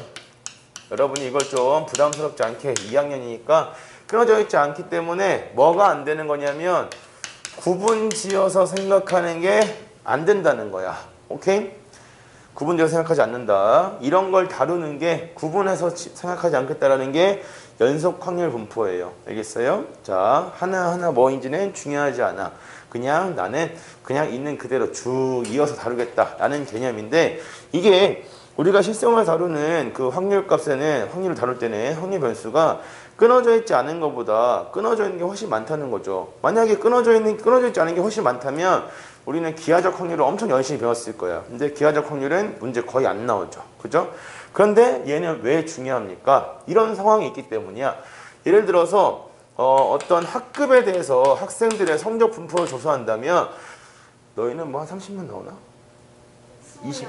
여러분이 이걸 좀 부담스럽지 않게 2학년이니까 끊어져 있지 않기 때문에 뭐가 안 되는 거냐면 구분 지어서 생각하는 게 안 된다는 거야. 오케이? 구분 지어서 생각하지 않는다. 이런 걸 다루는 게 구분해서 생각하지 않겠다라는 게 연속 확률 분포예요. 알겠어요? 자, 하나하나 뭐인지는 중요하지 않아. 그냥 나는 그냥 있는 그대로 쭉 이어서 다루겠다라는 개념인데 이게 우리가 실생활 다루는 그 확률 값에는 확률을 다룰 때는 확률 변수가 끊어져 있지 않은 것보다 끊어져 있는 게 훨씬 많다는 거죠. 만약에 끊어져 있지 않은 게 훨씬 많다면 우리는 기하적 확률을 엄청 열심히 배웠을 거야. 근데 기하적 확률은 문제 거의 안 나오죠. 그죠? 그런데 얘는 왜 중요합니까? 이런 상황이 있기 때문이야. 예를 들어서 어떤 학급에 대해서 학생들의 성적 분포를 조사한다면 너희는 뭐 한 30명 나오나? 20?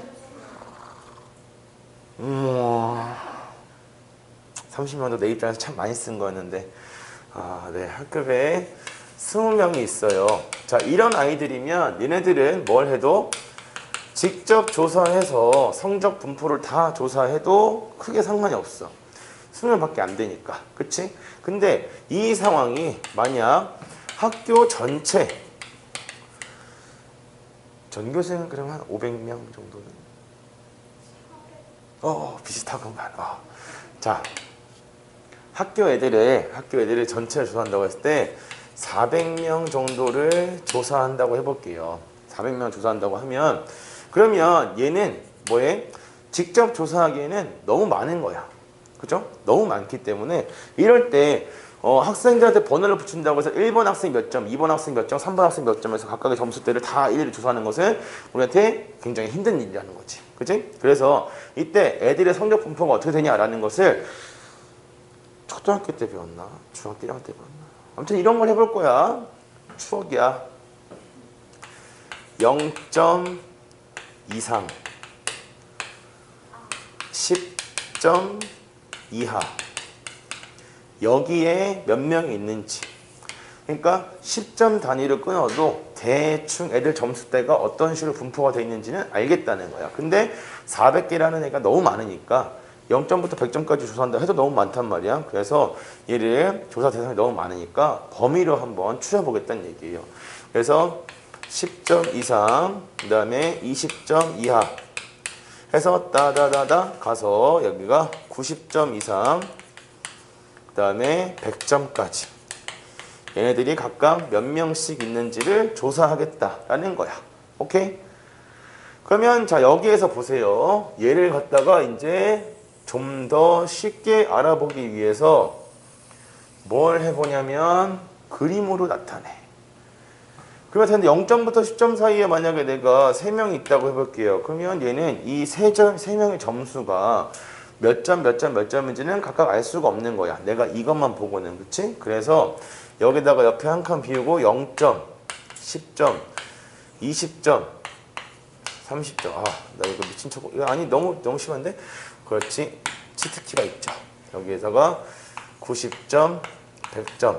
30명도 내 입장에서 참 많이 쓴 거였는데 네. 학급에 20명이 있어요. 자, 이런 아이들이면 얘네들은 뭘 해도 직접 조사해서 성적 분포를 다 조사해도 크게 상관이 없어. 20명밖에 안 되니까. 그치? 근데 이 상황이 만약 학교 전체 전교생은 그럼 한 500명 정도는 비슷하구만. 자, 학교 애들을 전체를 조사한다고 했을 때 400명 정도를 조사한다고 해볼게요. 400명 조사한다고 하면 그러면 얘는 뭐해? 직접 조사하기에는 너무 많은 거야. 그죠? 너무 많기 때문에 이럴 때 학생들한테 번호를 붙인다고 해서 1번 학생 몇 점, 2번 학생 몇 점, 3번 학생 몇 점에서 각각의 점수대를 다 일일이 조사하는 것은 우리한테 굉장히 힘든 일이라는 거지. 그치? 그래서 이때 애들의 성적 분포가 어떻게 되냐라는 것을 초등학교 때 배웠나? 중학교 1학년 때 배웠나? 아무튼 이런 걸 해볼 거야. 추억이야. 0점 이상 10점 이하 여기에 몇 명이 있는지. 그러니까 10점 단위로 끊어도 대충 애들 점수대가 어떤 식으로 분포가 되어 있는지는 알겠다는 거야. 근데 400개라는 애가 너무 많으니까 0점부터 100점까지 조사한다 해도 너무 많단 말이야. 그래서 얘를 조사 대상이 너무 많으니까 범위로 한번 추려보겠다는 얘기예요. 그래서 10점 이상, 그 다음에 20점 이하 해서 따다다다 가서 여기가 90점 이상, 그 다음에 100점까지 얘네들이 각각 몇 명씩 있는지를 조사하겠다라는 거야. 오케이? 그러면 자, 여기에서 보세요. 얘를 갖다가 이제 좀 더 쉽게 알아보기 위해서 뭘 해보냐면 그림으로 나타내. 그러면 0점부터 10점 사이에 만약에 내가 3명이 있다고 해볼게요. 그러면 얘는 이 3명의 점수가 몇 점, 몇 점, 몇 점인지는 각각 알 수가 없는 거야. 내가 이것만 보고는. 그치? 그래서 여기다가 옆에 한 칸 비우고 0점, 10점, 20점, 30점. 나 이거 미친 척. 이거 아니, 너무 심한데? 그렇지. 치트키가 있죠. 여기에다가 90점, 100점.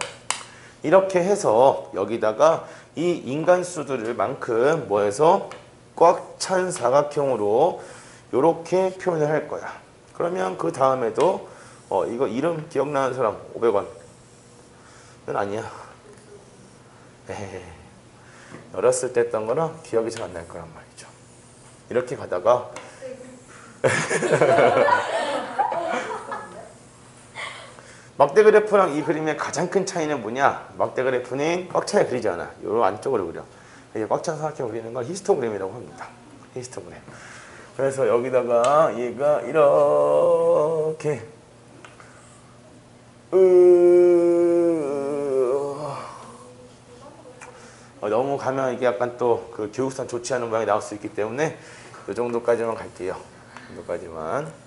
이렇게 해서 여기다가 이 인간수들을 만큼 뭐해서 꽉 찬 사각형으로 이렇게 표현을 할 거야. 그러면 그 다음에도 이거 이름 기억나는 사람 500원. 는 아니야. 에헤. 어렸을 때 했던 거랑 기억이 잘 안 날 거란 말이죠. 이렇게 가다가 막대 그래프랑 이 그림의 가장 큰 차이는 뭐냐? 막대 그래프는 꽉 차게 그리지 않아. 요 안쪽으로 그려. 이게 꽉 찬 사각형 그리는 걸 히스토그램이라고 합니다. 히스토그램. 그래서 여기다가 얘가 이렇게 너무 가면 이게 약간 또 그 교육상 좋지 않은 모양이 나올 수 있기 때문에 이 정도까지만 갈게요. 이 정도까지만.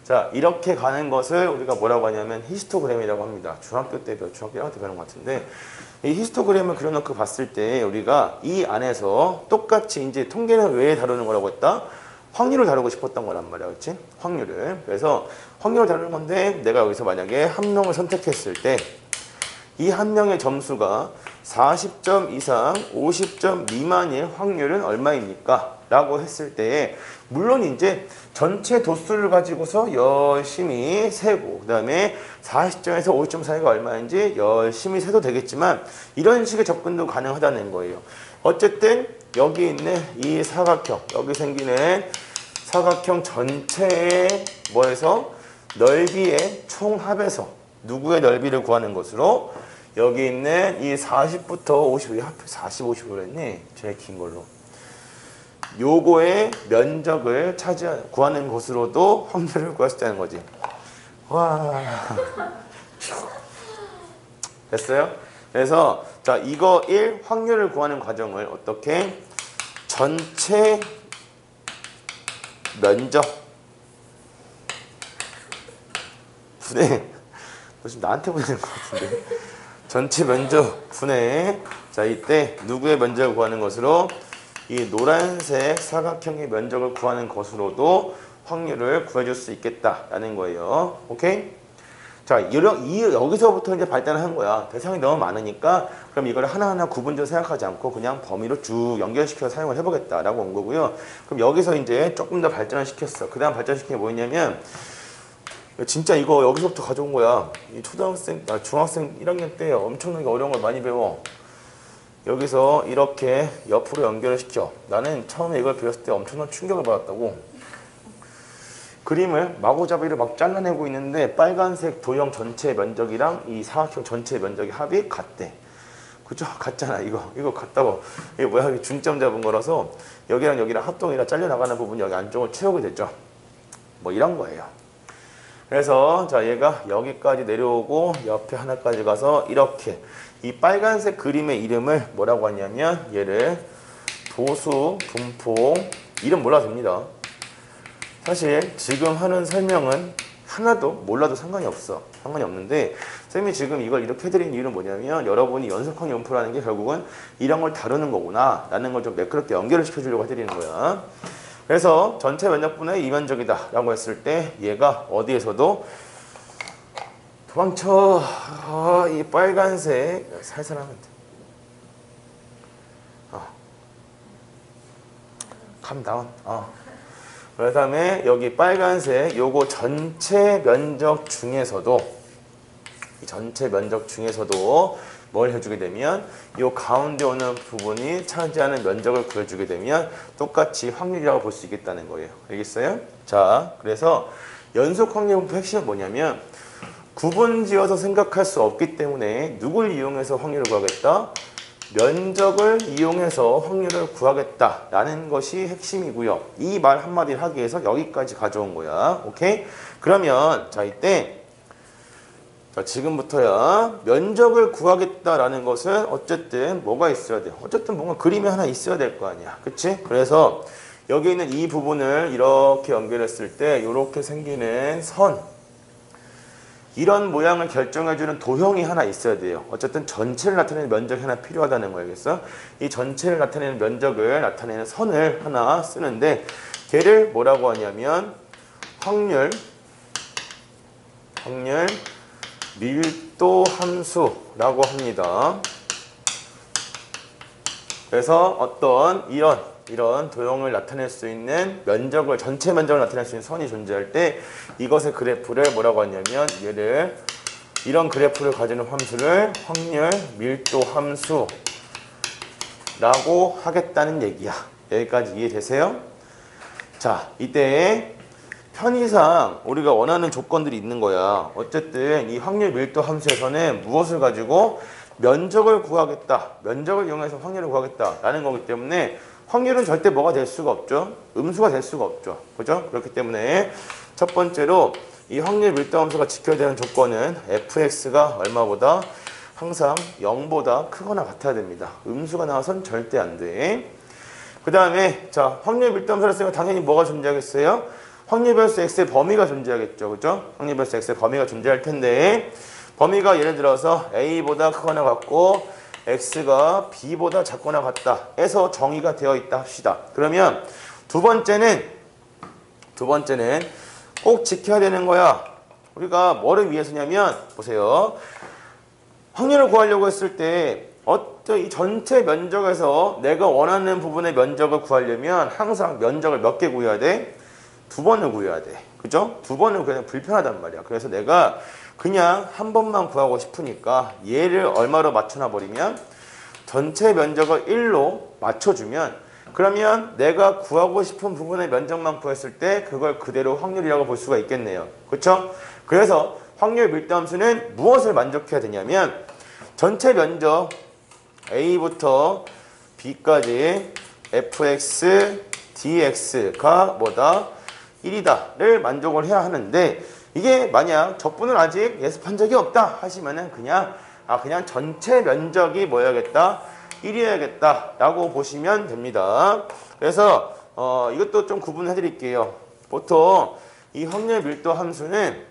자, 이렇게 가는 것을 우리가 뭐라고 하냐면 히스토그램이라고 합니다. 중학교 때 배우는 것 같은데 이 히스토그램을 그려놓고 봤을 때 우리가 이 안에서 똑같이 이제 통계는 왜 다루는 거라고 했다? 확률을 다루고 싶었던 거란 말이야. 그렇지? 확률을. 그래서 확률을 다루는 건데 내가 여기서 만약에 한 명을 선택했을 때 이 한 명의 점수가 40점 이상 50점 미만일 확률은 얼마입니까? 라고 했을 때 물론 이제 전체 도수를 가지고서 열심히 세고 그 다음에 40점에서 50점 사이가 얼마인지 열심히 세도 되겠지만 이런 식의 접근도 가능하다는 거예요. 어쨌든 여기 있는 이 사각형, 여기 생기는 사각형 전체의 뭐에서 넓이의 총합에서 누구의 넓이를 구하는 것으로 여기 있는 이 40부터 50, 왜 하필 40, 50으로 했니? 제일 긴 걸로. 요거의 면적을 구하는 것으로도 확률을 구할 수 있다는 거지. 와. 됐어요? 그래서 자 이거 1 확률을 구하는 과정을 어떻게 전체 면적 분의 너 지금 나한테 보내는 것 같은데 전체 면적 분의 자 이때 누구의 면적을 구하는 것으로 이 노란색 사각형의 면적을 구하는 것으로도 확률을 구해줄 수 있겠다라는 거예요. 오케이? 자, 여기서부터 이제 발달을 한 거야. 대상이 너무 많으니까 그럼 이걸 하나하나 구분적으로 생각하지 않고 그냥 범위로 쭉 연결시켜서 사용을 해보겠다라고 온 거고요. 그럼 여기서 이제 조금 더 발전을 시켰어. 그 다음 발전시킨 게 뭐였냐면 진짜 이거 여기서부터 가져온 거야. 이 초등학생, 중학생 1학년 때 엄청나게 어려운 걸 많이 배워. 여기서 이렇게 옆으로 연결을 시켜. 나는 처음에 이걸 배웠을 때 엄청난 충격을 받았다고. 그림을 마구잡이로 막 잘라내고 있는데 빨간색 도형 전체 면적이랑 이 사각형 전체 면적의 합이 같대. 그죠? 같잖아. 이거 같다고. 이게 뭐야? 이게 중점 잡은 거라서 여기랑 여기랑 합동이라 잘려나가는 부분 여기 안쪽을 채우게 되죠. 뭐 이런 거예요. 그래서 자 얘가 여기까지 내려오고 옆에 하나까지 가서 이렇게 이 빨간색 그림의 이름을 뭐라고 하냐면 얘를 도수 분포 이름 몰라도 됩니다. 사실 지금 하는 설명은 하나도 몰라도 상관이 없어. 상관이 없는데 쌤이 지금 이걸 이렇게 해드린 이유는 뭐냐면 여러분이 연속항 연포라는 게 결국은 이런 걸 다루는 거구나 라는 걸 좀 매끄럽게 연결을 시켜주려고 해드리는 거야. 그래서 전체 면적분의 이면적이다 라고 했을 때 얘가 어디에서도 도망쳐. 이 빨간색 살살 하면 돼. 캄다운. 그 다음에 여기 빨간색 요거 전체 면적 중에서도 이 전체 면적 중에서도 뭘 해주게 되면 요 가운데 오는 부분이 차지하는 면적을 구해주게 되면 똑같이 확률이라고 볼 수 있겠다는 거예요. 알겠어요? 자, 그래서 연속 확률분포 핵심은 뭐냐면 구분지어서 생각할 수 없기 때문에 누굴 이용해서 확률을 구하겠다? 면적을 이용해서 확률을 구하겠다라는 것이 핵심이고요. 이 말 한마디를 하기 위해서 여기까지 가져온 거야. 오케이? 그러면 자 이때 자 지금부터야 면적을 구하겠다라는 것은 어쨌든 뭐가 있어야 돼? 어쨌든 뭔가 그림이 하나 있어야 될 거 아니야. 그치? 그래서 여기 있는 이 부분을 이렇게 연결했을 때 이렇게 생기는 선 이런 모양을 결정해주는 도형이 하나 있어야 돼요. 어쨌든 전체를 나타내는 면적이 하나 필요하다는 거겠어. 이 전체를 나타내는 면적을 나타내는 선을 하나 쓰는데 걔를 뭐라고 하냐면 확률 밀도 함수라고 합니다. 그래서 어떤 이런 도형을 나타낼 수 있는 면적을 전체 면적을 나타낼 수 있는 선이 존재할 때 이것의 그래프를 뭐라고 하냐면 얘를 이런 그래프를 가지는 함수를 확률 밀도 함수라고 하겠다는 얘기야. 여기까지 이해되세요? 자, 이때 편의상 우리가 원하는 조건들이 있는 거야. 어쨌든 이 확률 밀도 함수에서는 무엇을 가지고 면적을 구하겠다. 면적을 이용해서 확률을 구하겠다라는 거기 때문에 확률은 절대 뭐가 될 수가 없죠. 음수가 될 수가 없죠. 그죠? 그렇기 때문에 첫 번째로 이 확률 밀도 함수가 지켜야 되는 조건은 fx가 얼마보다 항상 0보다 크거나 같아야 됩니다. 음수가 나와서는 절대 안 돼. 그 다음에 자 확률 밀도 함수를 쓰면 당연히 뭐가 존재하겠어요? 확률 별수 x의 범위가 존재하겠죠. 그죠? 확률 별수 x의 범위가 존재할 텐데 범위가 예를 들어서 a보다 크거나 같고 x가 b보다 작거나 같다 해서 정의가 되어 있다 합시다. 그러면 두 번째는 꼭 지켜야 되는 거야. 우리가 뭐를 위해서냐면 보세요. 확률을 구하려고 했을 때 어떤 이 전체 면적에서 내가 원하는 부분의 면적을 구하려면 항상 면적을 몇 개 구해야 돼? 2번을 구해야 돼. 그죠? 2번은 그냥 불편하단 말이야. 그래서 내가 그냥 한 번만 구하고 싶으니까 얘를 얼마로 맞춰놔 버리면 전체 면적을 1로 맞춰주면 그러면 내가 구하고 싶은 부분의 면적만 구했을 때 그걸 그대로 확률이라고 볼 수가 있겠네요. 그렇죠? 그래서 확률 밀도함수는 무엇을 만족해야 되냐면 전체 면적 A부터 B까지 fx, dx가 뭐다? 1이다를 만족을 해야 하는데 이게 만약 적분을 아직 예습한 적이 없다 하시면은 그냥 그냥 전체 면적이 뭐여야겠다? 1이어야겠다 라고 보시면 됩니다. 그래서 이것도 좀 구분해 드릴게요. 보통 이 확률 밀도 함수는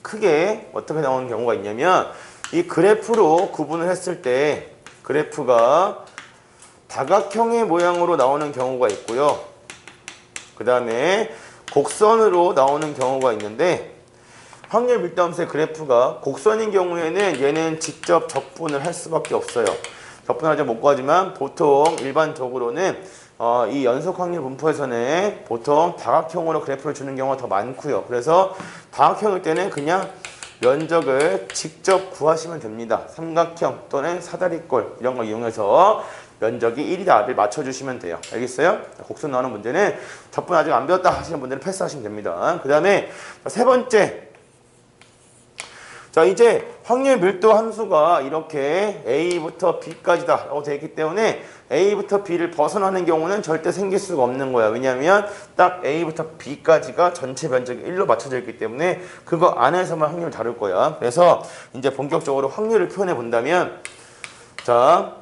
크게 어떻게 나오는 경우가 있냐면 이 그래프로 구분을 했을 때 그래프가 다각형의 모양으로 나오는 경우가 있고요. 그 다음에 곡선으로 나오는 경우가 있는데 확률 밀도 함수의 그래프가 곡선인 경우에는 얘는 직접 적분을 할 수밖에 없어요. 적분하지 못 구하지만 보통 일반적으로는 이 연속 확률 분포에서는 보통 다각형으로 그래프를 주는 경우가 더 많고요. 그래서 다각형일 때는 그냥 면적을 직접 구하시면 됩니다. 삼각형 또는 사다리꼴 이런 걸 이용해서 면적이 1이다를 맞춰주시면 돼요. 알겠어요? 곡선 나오는 문제는 적분 아직 안 배웠다 하시는 분들은 패스하시면 됩니다. 그 다음에 세 번째, 자 이제 확률 밀도 함수가 이렇게 A부터 B까지다 라고 되어 있기 때문에 A부터 B를 벗어나는 경우는 절대 생길 수가 없는 거야. 왜냐하면 딱 A부터 B까지가 전체 면적이 1로 맞춰져 있기 때문에 그거 안에서만 확률을 다룰 거야. 그래서 이제 본격적으로 확률을 표현해 본다면 자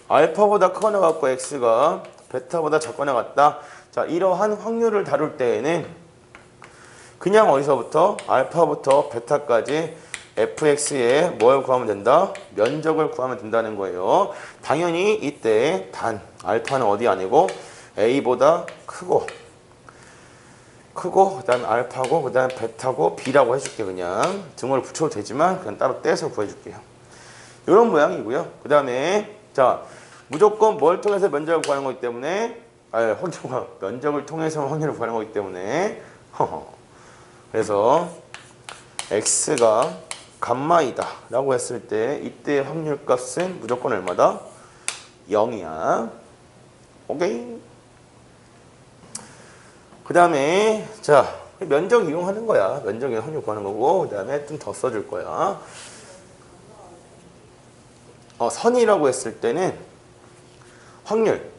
알파보다 크거나 같고 X가 베타보다 작거나 같다. 자 이러한 확률을 다룰 때에는 그냥 어디서부터 알파부터 베타까지 fx에 뭘 구하면 된다? 면적을 구하면 된다는 거예요. 당연히 이때 단 알파는 어디 아니고 a보다 크고 그 다음에 알파고 그 다음에 베타고 b라고 해줄게. 그냥 등호를 붙여도 되지만 그냥 따로 떼서 구해줄게요. 이런 모양이고요. 그 다음에 자 무조건 뭘 통해서 면적을 구하는 거기 때문에 면적을 통해서 확률을 구하는 거기 때문에 그래서 x가 감마이다 라고 했을 때 이때 확률 값은 무조건 얼마다? 0이야. 오케이? 그 다음에 자 면적 이용하는 거야. 면적 이용 확률 구하는 거고 그 다음에 좀 더 써줄 거야. 선이라고 했을 때는 확률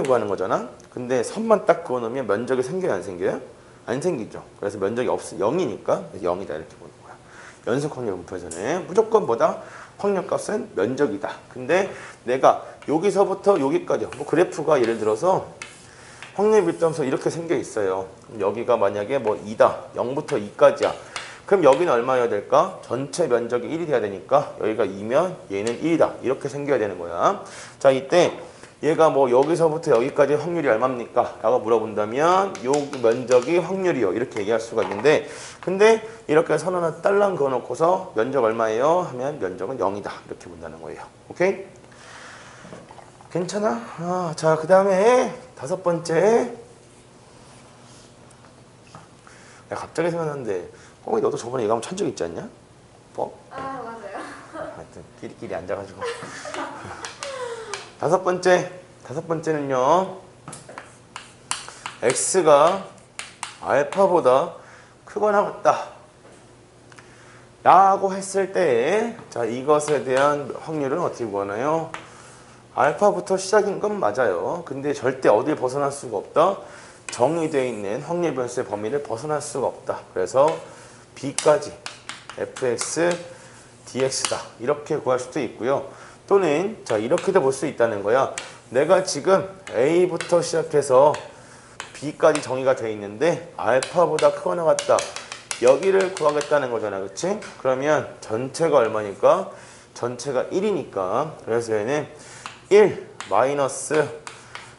구하는 거잖아. 근데 선만 딱 그어놓으면 면적이 생겨요 안 생겨요? 안 생기죠. 그래서 면적이 0이니까 0이다 이렇게 보는 거야. 연속 확률 분포에서는 무조건 뭐다? 확률 값은 면적이다. 근데 내가 여기서부터 여기까지 뭐 그래프가 예를 들어서 확률 밀도함수 이렇게 생겨 있어요. 그럼 여기가 만약에 뭐 2다. 0부터 2까지야. 그럼 여기는 얼마여야 될까? 전체 면적이 1이 돼야 되니까 여기가 2면 얘는 1이다. 이렇게 생겨야 되는 거야. 자 이때 얘가 뭐 여기서부터 여기까지 확률이 얼마입니까? 라고 물어본다면 요 면적이 확률이요. 이렇게 얘기할 수가 있는데 근데 이렇게 선 하나 딸랑 그어놓고서 면적 얼마예요? 하면 면적은 0이다. 이렇게 본다는 거예요. 오케이? 괜찮아? 자, 그 다음에 다섯 번째. 야, 갑자기 생각났는데 꽁이 너도 저번에 이거 한번 찬 적 있지 않냐? 뭐? 맞아요. 하여튼 끼리끼리 앉아가지고 다섯 번째는요. x가 알파보다 크거나 같다 라고 했을 때 자 이것에 대한 확률은 어떻게 구하나요? 알파부터 시작인 건 맞아요. 근데 절대 어딜 벗어날 수가 없다. 정의되어 있는 확률 변수의 범위를 벗어날 수가 없다. 그래서 b까지 fx dx다 이렇게 구할 수도 있고요. 또는 자 이렇게도 볼 수 있다는 거야. 내가 지금 A부터 시작해서 B까지 정의가 되어 있는데 알파보다 크거나 같다. 여기를 구하겠다는 거잖아. 그치? 그러면 전체가 얼마니까? 전체가 1이니까 그래서 얘는 1 마이너스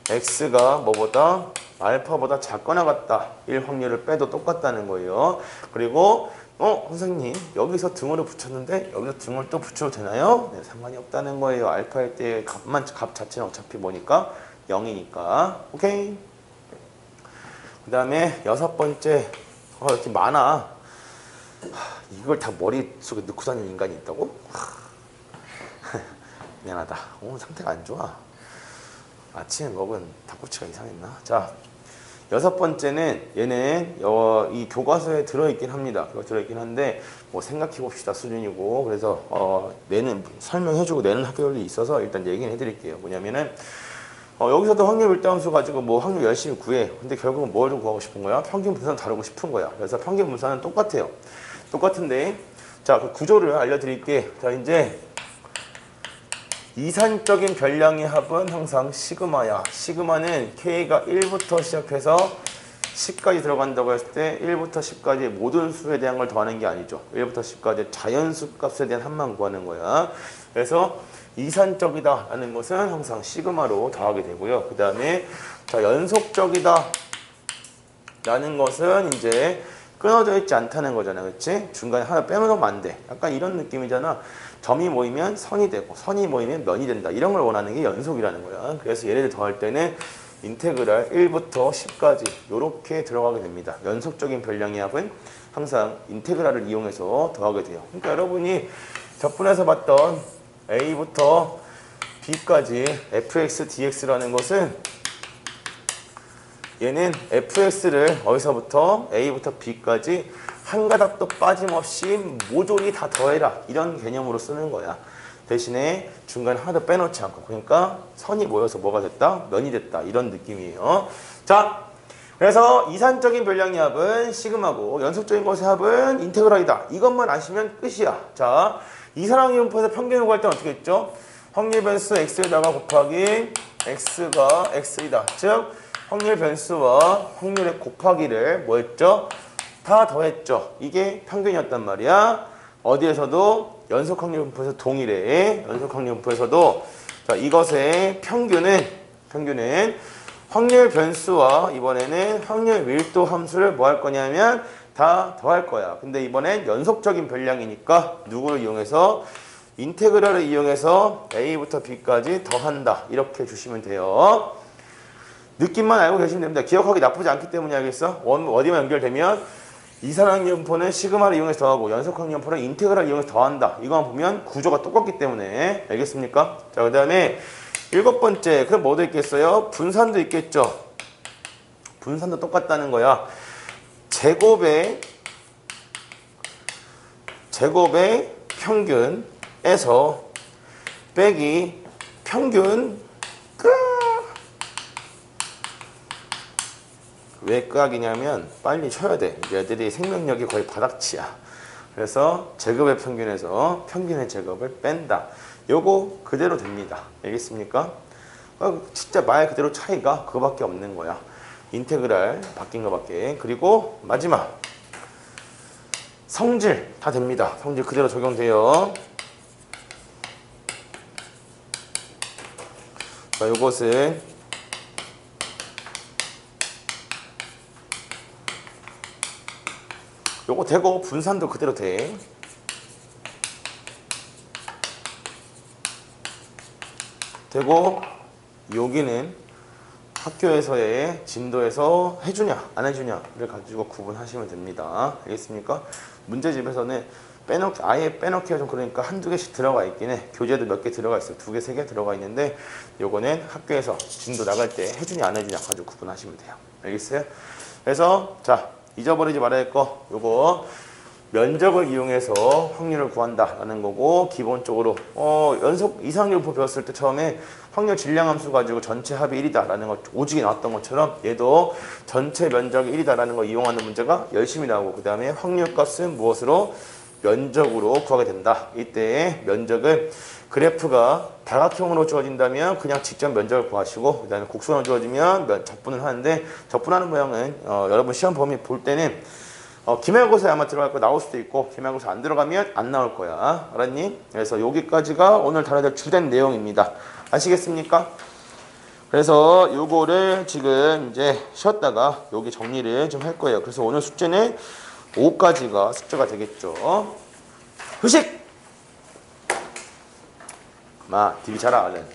x가 뭐보다? 알파보다 작거나 같다. 1 확률을 빼도 똑같다는 거예요. 그리고 선생님 여기서 등호를 붙였는데 여기서 등호를 또 붙여도 되나요? 네, 상관이 없다는 거예요. 알파일 때 값 자체는 어차피 뭐니까 0이니까. 오케이. 그 다음에 여섯 번째 이렇게 많아. 이걸 다 머릿속에 넣고 다니는 인간이 있다고? 미안하다. 오늘 상태가 안 좋아. 아침에 먹은 닭꼬치가 이상했나? 자 여섯 번째는 얘는 이 교과서에 들어있긴 합니다. 들어있긴 한데 뭐 생각해 봅시다 수준이고 그래서 내는 설명해주고 내는 학교들이 있어서 일단 얘기는 해드릴게요. 뭐냐면은 여기서도 확률 밀도함수 가지고 뭐 확률 열심히 구해. 근데 결국은 뭘 좀 구하고 싶은 거야? 평균 분산 다루고 싶은 거야. 그래서 평균 분산은 똑같아요. 똑같은데 자, 그 구조를 알려드릴게. 자, 이제 이산적인 별량의 합은 항상 시그마야. 시그마는 K가 1부터 시작해서 10까지 들어간다고 했을 때 1부터 10까지 모든 수에 대한 걸 더하는 게 아니죠. 1부터 10까지 자연수 값에 대한 합만 구하는 거야. 그래서 이산적이다 라는 것은 항상 시그마로 더하게 되고요. 그 다음에 자, 연속적이다 라는 것은 이제 끊어져 있지 않다는 거잖아. 그치? 중간에 하나 빼놓으면 안 돼. 약간 이런 느낌이잖아. 점이 모이면 선이 되고 선이 모이면 면이 된다. 이런 걸 원하는 게 연속이라는 거야. 그래서 얘네들 더할 때는 인테그랄 1부터 10까지 이렇게 들어가게 됩니다. 연속적인 별량의 합은 항상 인테그랄을 이용해서 더하게 돼요. 그러니까 여러분이 저번에서 봤던 A부터 B까지 fx, dx라는 것은 얘는 fx를 어디서부터 A부터 B까지 한 가닥도 빠짐없이 모조리 다 더해라 이런 개념으로 쓰는 거야. 대신에 중간에 하나도 빼놓지 않고 그러니까 선이 모여서 뭐가 됐다? 면이 됐다 이런 느낌이에요. 자, 그래서 이산적인 별량의 합은 시그마고 연속적인 것의 합은 인테그랄이다. 이것만 아시면 끝이야. 자, 이산항의 분포에서 평균을 구할 때는 어떻게 했죠? 확률 변수 x에다가 곱하기 x가 x이다. 즉 확률 변수와 확률의 곱하기를 뭐 했죠? 다 더했죠. 이게 평균이었단 말이야. 어디에서도 연속 확률 분포에서 동일해. 연속 확률 분포에서도 자, 이것의 평균은 확률 변수와 이번에는 확률 밀도 함수를 뭐 할 거냐면 다 더할 거야. 근데 이번엔 연속적인 별량이니까 누구를 이용해서 인테그랄을 이용해서 A부터 B까지 더한다. 이렇게 주시면 돼요. 느낌만 알고 계시면 됩니다. 기억하기 나쁘지 않기 때문에 알겠어? 어디만 연결되면 이산항연포는 시그마를 이용해서 더하고 연속항연포는 인테그랄을 이용해서 더한다. 이거만 보면 구조가 똑같기 때문에 알겠습니까? 자, 그 다음에 7번째 그럼 뭐도 있겠어요? 분산도 있겠죠. 분산도 똑같다는 거야. 제곱의 평균에서 빼기 평균 왜 끄악이냐면 빨리 쳐야 돼. 얘들이 생명력이 거의 바닥치야. 그래서 제곱의 평균에서 평균의 제곱을 뺀다. 요거 그대로 됩니다. 알겠습니까? 진짜 말 그대로 차이가 그거밖에 없는 거야. 인테그랄 바뀐 거밖에. 그리고 마지막 성질 다 됩니다. 성질 그대로 적용돼요. 자, 요것은 요거 되고 분산도 그대로 돼. 되고 여기는 학교에서의 진도에서 해주냐 안 해주냐를 가지고 구분하시면 됩니다. 알겠습니까? 문제집에서는 아예 빼놓기가 좀 그러니까 한두 개씩 들어가 있긴 해. 교재도 몇 개 들어가 있어요. 2개, 3개 들어가 있는데 요거는 학교에서 진도 나갈 때 해주냐 안 해주냐 가지고 구분하시면 돼요. 알겠어요? 그래서 자, 잊어버리지 말아야 할 거 요거 면적을 이용해서 확률을 구한다 라는 거고, 기본적으로 연속 이상률표 배웠을 때 처음에 확률 질량함수 가지고 전체 합이 1이다 라는 거 오지게 나왔던 것처럼 얘도 전체 면적이 1이다 라는 거 이용하는 문제가 열심히 나오고, 그 다음에 확률값은 무엇으로? 면적으로 구하게 된다. 이때 면적을 그래프가 다각형으로 주어진다면 그냥 직접 면적을 구하시고, 그 다음에 곡선으로 주어지면 적분을 하는데, 적분하는 모양은 여러분 시험 범위 볼 때는 기말고사에 아마 들어갈 거 나올 수도 있고, 기말고사 안 들어가면 안 나올 거야. 알았니? 그래서 여기까지가 오늘 다뤄야 될 주된 내용입니다. 아시겠습니까? 그래서 요거를 지금 이제 쉬었다가 여기 정리를 좀 할 거예요. 그래서 오늘 숙제는 5까지가 숙제가 되겠죠. 휴식! 마, TV 자라 얼른.